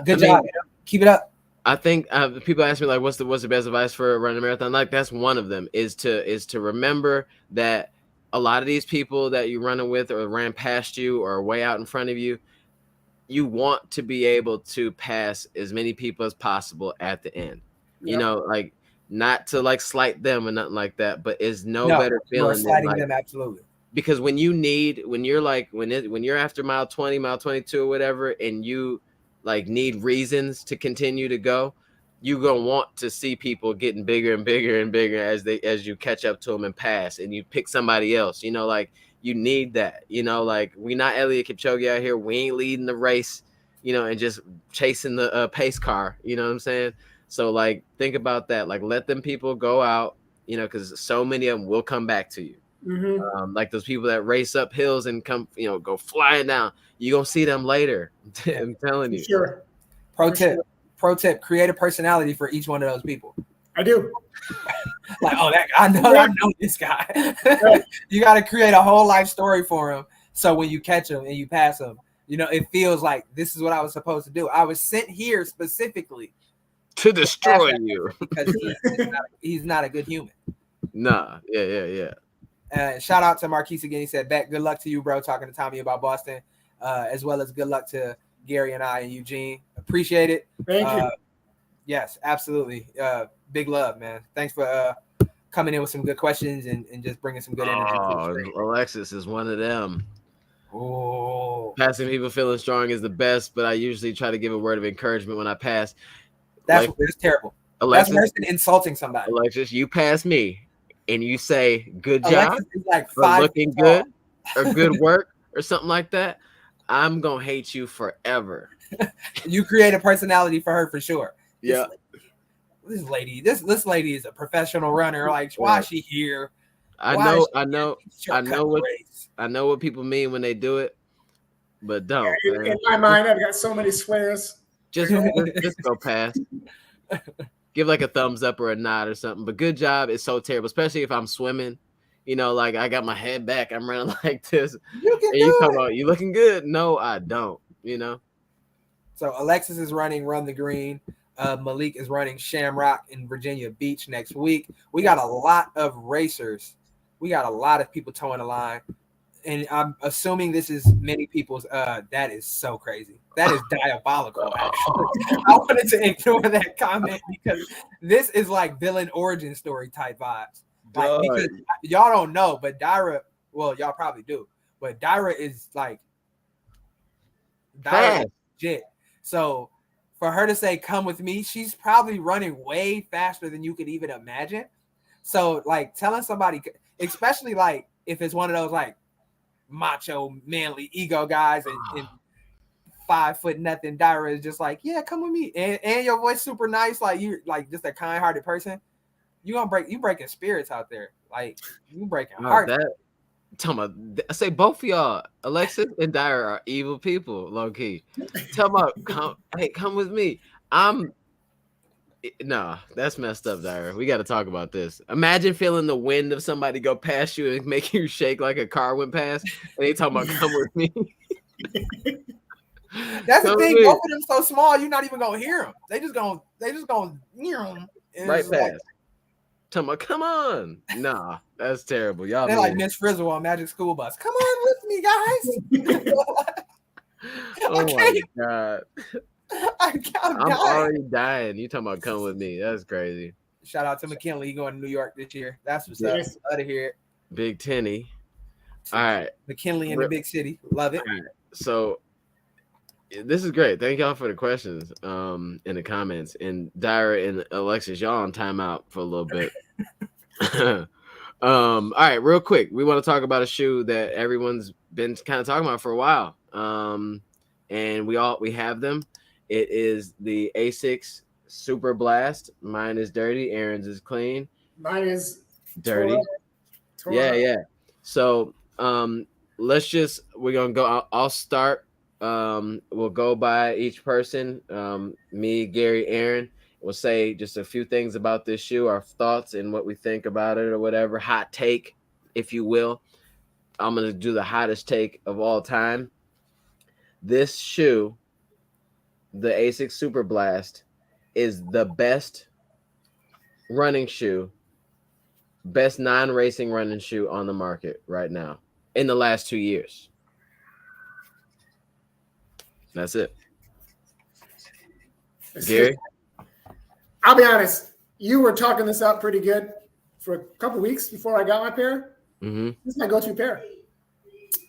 Good job. Keep it up. I think people ask me like, what's the best advice for running a marathon? Like that's one of them is to remember that a lot of these people that you're running with or ran past you or way out in front of you, you want to be able to pass as many people as possible at the end. Yep. You know, like not to like slight them or nothing like that, but it's no better you are feeling than sliding like them absolutely. because when you're after mile 20, mile 22 or whatever, and you like need reasons to continue to go, you're gonna want to see people getting bigger and bigger and bigger as you catch up to them and pass, and you pick somebody else. You know, like you need that. You know, like we not Elliot Kipchoge out here. We ain't leading the race. You know, and just chasing the pace car. You know what I'm saying? So like think about that. Like let them people go out. You know, because so many of them will come back to you. Mm-hmm. Like those people that race up hills and come, go flying down. You're gonna see them later. I'm telling you. Sure. Pro tip: create a personality for each one of those people. I do. Like, oh, I know this guy. You got to create a whole life story for him. So when you catch him and you pass him, it feels like this is what I was supposed to do. I was sent here specifically to destroy you because he's not a good human. Nah, yeah. Shout out to Marquise again. He said, "Beck, good luck to you, bro." Talking to Tommy about Boston, as well as good luck to Gary and I and Eugene. Appreciate it. Thank you. Yes, absolutely. Big love, man. Thanks for coming in with some good questions and just bringing some good energy. Alexis is one of them. Oh, passing people feeling strong is the best, but I usually try to give a word of encouragement when I pass. That's terrible. Alexis, that's worse than insulting somebody. Alexis, you pass me and you say good job, Alexis is like or looking good, or good work, or something like that, I'm gonna hate you forever. You create a personality for her for sure. Yeah. This lady is a professional runner. Like, why is she here? I know what people mean when they do it, but don't. In my mind, I've got so many swears. Just go past. Give like a thumbs up or a nod or something. But good job is so terrible, especially if I'm swimming. Like I got my head back, I'm running like this. You talk about you looking good. No, I don't. So Alexis is running Run the Green. Malik is running Shamrock in Virginia Beach next week. We got a lot of racers. We got a lot of people towing the line. And I'm assuming this is many people's. That is so crazy. That is diabolical, actually. I wanted to ignore that comment because this is like villain origin story type vibes. Like, because y'all don't know, but Dyra, well, y'all probably do, but Dyra is like, Dyra is legit. So for her to say, come with me, she's probably running way faster than you could even imagine. So like telling somebody, especially like if it's one of those like macho, manly ego guys and 5 foot nothing, Dyra is just like, yeah, come with me. And your voice super nice. Like you like just a kind hearted person. You breaking spirits out there. Like you breaking hearts. I say both of y'all, Alexis and Dyra, are evil people, low key. Tell them, come with me. No, that's messed up, Dyra. We got to talk about this. Imagine feeling the wind of somebody go past you and make you shake like a car went past, and they talking about come with me. That's the thing. Both of them so small, you're not even gonna hear them. They just gonna hear them right past. Like, talking about, come on. Nah, that's terrible. Y'all. They're like Miss Frizzle on Magic School Bus. Come on with me, guys. Oh my god. I'm already dying. You talking about come with me? That's crazy. Shout out to McKinley. He going to New York this year. That's what's up. Love to hear it. Big Tenny. All right. McKinley in the big city. Love it. Right. So this is great. Thank y'all for the questions in the comments. And Dyra and Alexis, y'all on timeout for a little bit. All right, real quick. We want to talk about a shoe that everyone's been kind of talking about for a while. And we have them. It is the A6 Super Blast. Mine is dirty. Aaron's is clean. Mine is dirty. Yeah. So we're gonna go. I'll start. We'll go by each person. Me, Gary, Aaron. We'll say just a few things about this shoe, our thoughts and what we think about it or whatever. Hot take, if you will. I'm gonna do the hottest take of all time. This shoe, the A6 Super Blast, is the best running shoe, best non-racing running shoe on the market right now in the last 2 years. That's it. Gary? I'll be honest. You were talking this up pretty good for a couple weeks before I got my pair. Mm-hmm. This is my go-to pair.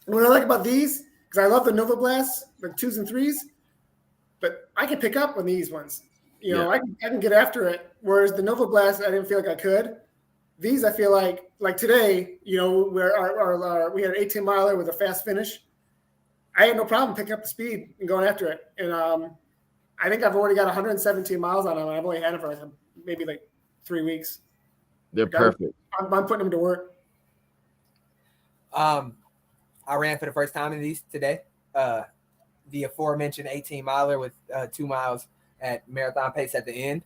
And what I like about these, because I love the Nova Blast, the 2s and 3s, but I can pick up on these ones. You know, I can get after it. Whereas the Nova Blast, I didn't feel like I could. These, I feel like today, you know, where we had an 18-miler with a fast finish. I had no problem picking up the speed and going after it. And I think I've already got 117 miles on them. I've only had them for maybe like 3 weeks. They're perfect. I'm putting them to work. I ran for the first time in these today. The aforementioned 18-miler with 2 miles at marathon pace at the end.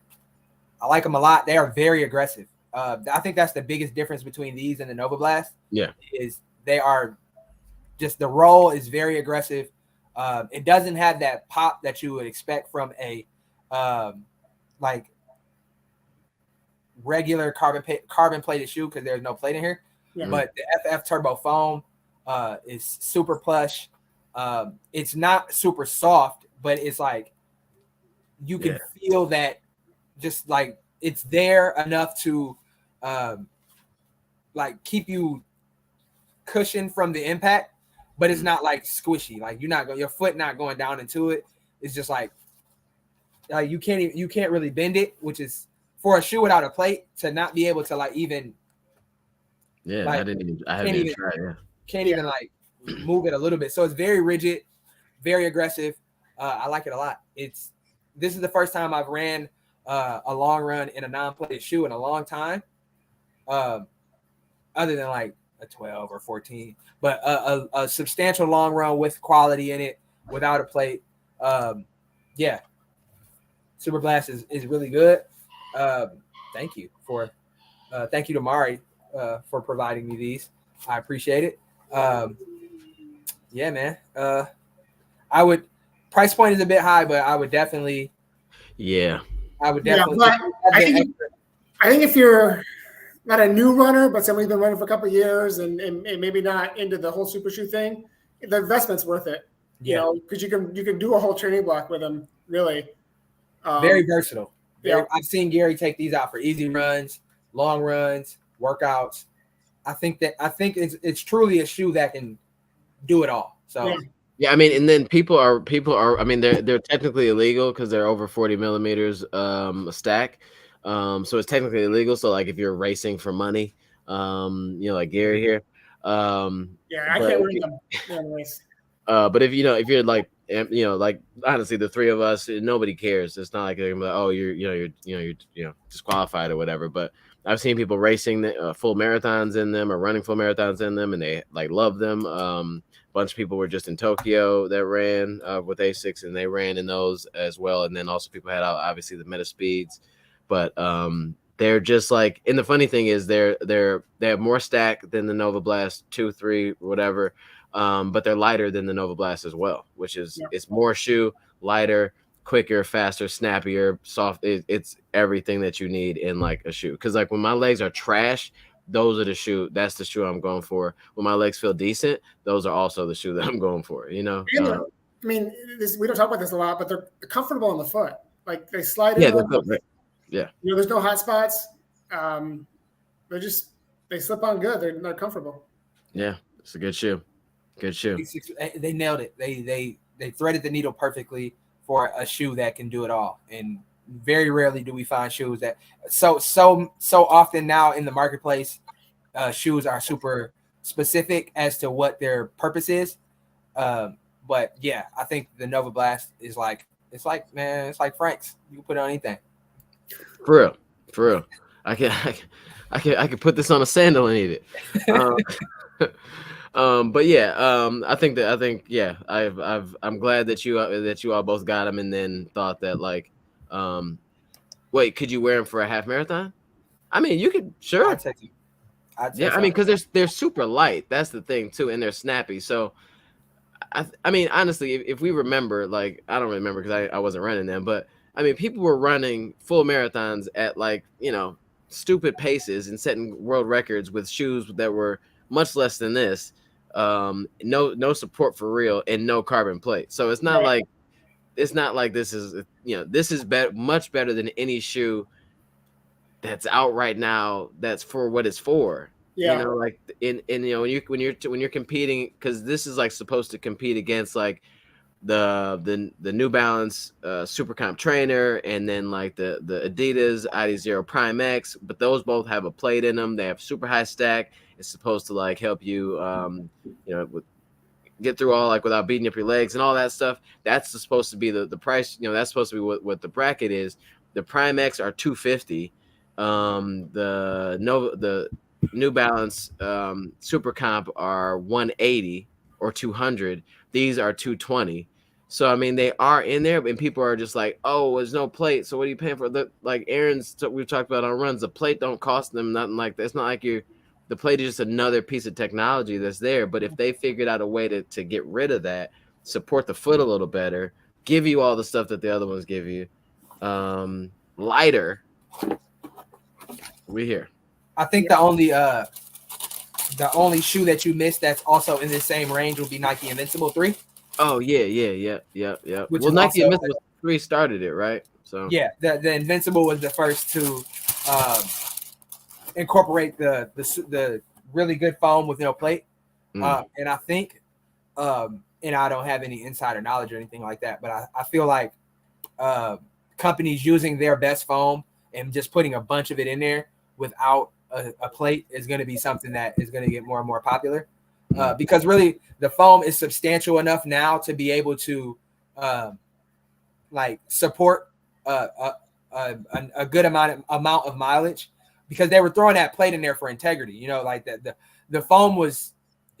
I like them a lot. They are very aggressive. I think that's the biggest difference between these and the Nova Blast. Yeah, is they are just, the roll is very aggressive. It doesn't have that pop that you would expect from a like regular carbon plated shoe, because there's no plate in here. Yeah. But the FF Turbo Foam is super plush. It's not super soft, but it's like you can feel that, just like it's there enough to like keep you cushioned from the impact, but it's not like squishy. Like your foot not going down into it. It's just like you can't really bend it, which is for a shoe without a plate to not be able to like even. Yeah, like, I haven't even tried. Yeah, can't even like move it a little bit. So it's very rigid, very aggressive. I like it a lot. This is the first time I've ran a long run in a non-plated shoe in a long time, other than like a 12 or 14, but a substantial long run with quality in it without a plate. Yeah, Super Blast is really good. Thank you to Mari for providing me these. I appreciate it. Yeah, man. Price point is a bit high, but I would definitely. Yeah. I would definitely. Yeah, I think if you're not a new runner, but somebody's been running for a couple of years and maybe not into the whole super shoe thing, the investment's worth it. You know, because you can do a whole training block with them. Really. Very versatile. I've seen Gary take these out for easy runs, long runs, workouts. I think it's truly a shoe that can do it all. So yeah, I mean, and then people are I mean, they're technically illegal because they're over 40 millimeters a stack. So it's technically illegal. So like if you're racing for money, you know, like Gary here. I can't wear them. But if you're like, you know, like honestly, the three of us, nobody cares. It's not like they're like, oh, you're disqualified or whatever. But I've seen people racing full marathons in them or running full marathons in them, and they like love them. A bunch of people were just in Tokyo that ran with Asics, and they ran in those as well. And then also people had obviously the Meta Speeds, but they're just like. And the funny thing is, they have more stack than the Nova Blast 2, 3, whatever. But they're lighter than the Nova Blast as well, which is it's more shoe, lighter, quicker, faster, snappier, soft. It's everything that you need in like a shoe. Because like when my legs are trash, those are the shoe. That's the shoe I'm going for. When my legs feel decent, those are also the shoe that I'm going for. You know. I mean, we don't talk about this a lot, but they're comfortable on the foot. Like they slide in. Yeah. You know, there's no hot spots. They slip on good. They're comfortable. Yeah, it's a good shoe. Good shoe. They nailed it. They threaded the needle perfectly for a shoe that can do it all. And very rarely do we find shoes that so often now in the marketplace, shoes are super specific as to what their purpose is. But yeah, I think the Nova Blast is like it's like Frank's. You can put it on anything. For real. I can put this on a sandal and eat it. But yeah, I'm glad that you all both got them and then thought that like, wait, could you wear them for a half marathon? I mean, you could, sure. I'd take I mean, because they're super light. That's the thing too, and they're snappy. So, I mean, honestly, if we remember, like, I don't remember because I wasn't running them, but I mean, people were running full marathons at like, stupid paces and setting world records with shoes that were much less than this. No support for real and no carbon plate. So it's not like this is this is much better than any shoe that's out right now that's for what it's for. Yeah. Like when you're competing, because this is like supposed to compete against like the New Balance Super Comp Trainer, and then like the Adidas ID0 Prime X, but those both have a plate in them. They have super high stack. It's supposed to like help you get through all like without beating up your legs and all that stuff. That's supposed to be the price. That's supposed to be what the bracket is. The Prime X are $250. The New Balance Super Comp are $180 or $200. These are $220. So I mean, they are in there, and people are just like, "Oh, there's no plate. So what are you paying for?" Like we've talked about on runs, the plate don't cost them nothing like that. It's not like the plate is just another piece of technology that's there. But if they figured out a way to get rid of that, support the foot a little better, give you all the stuff that the other ones give you, lighter, we're here. I think the only shoe that you missed that's also in the same range would be Nike Invincible 3. Oh yeah. Well, Nike Invincible 3 started it, right? So yeah, the Invincible was the first to incorporate the really good foam with no plate. And I think, and I don't have any insider knowledge or anything like that, but I feel like companies using their best foam and just putting a bunch of it in there without a plate is going to be something that is going to get more and more popular. Because really the foam is substantial enough now to be able to like support a good amount of mileage, because they were throwing that plate in there for integrity. Like the foam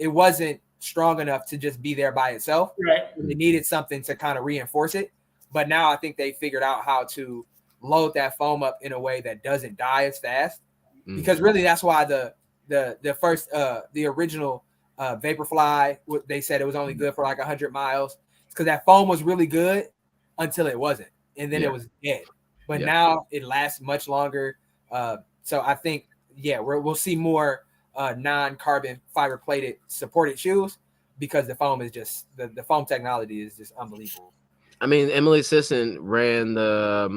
wasn't strong enough to just be there by itself. Right. They needed something to kind of reinforce it. But now I think they figured out how to load that foam up in a way that doesn't die as fast. Because really that's why the first the original Vaporfly, they said it was only good for like 100 miles, because that foam was really good until it wasn't, and then it was dead. But now it lasts much longer. So I think we'll see more non-carbon fiber plated supported shoes, because the foam is just the foam technology is just unbelievable. I mean, Emily Sisson ran I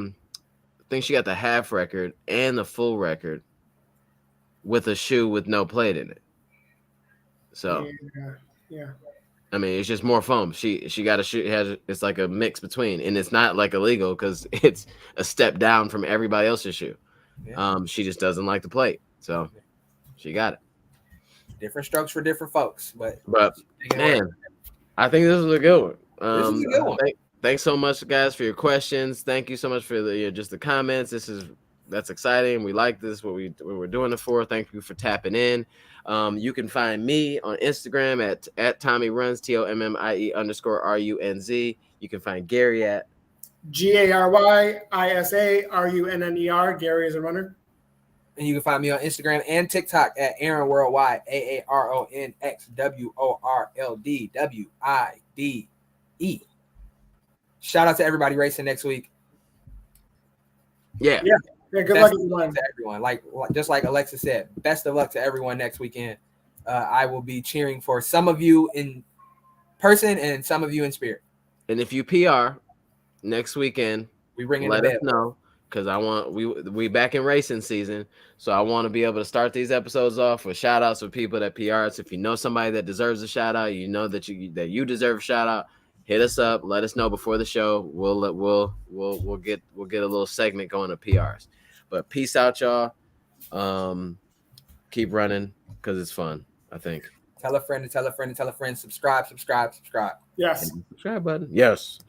think she got the half record and the full record with a shoe with no plate in it. So, yeah. I mean, it's just more foam. She got a shoe. It's like a mix between, and it's not like illegal because it's a step down from everybody else's shoe. Yeah. She just doesn't like the plate, so she got it. Different strokes for different folks, but man, I think this is a good one. This is a good one. Thanks so much, guys, for your questions. Thank you so much for just the comments. That's exciting. We like this, what we're doing it for. Thank you for tapping in. You can find me on Instagram at Tommy Runs, TOMMIE_RUNZ. You can find Gary at GaryIsaRunner. Gary is a runner. And you can find me on Instagram and TikTok at Aaron Worldwide, AARONXWORLDWIDE. Shout out to everybody racing next week. Yeah. Good luck to everyone. Like just like Alexa said, best of luck to everyone next weekend. I will be cheering for some of you in person and some of you in spirit. And if you PR next weekend, let us know, because I want we back in racing season, so I want to be able to start these episodes off with shout outs for people that PR. So if you know somebody that deserves a shout out, that you deserve a shout out, hit us up. Let us know before the show. We'll get a little segment going to PRs. But peace out, y'all. Keep running because it's fun, I think. Tell a friend to tell a friend to tell a friend. Subscribe. Yes. Subscribe button. Yes.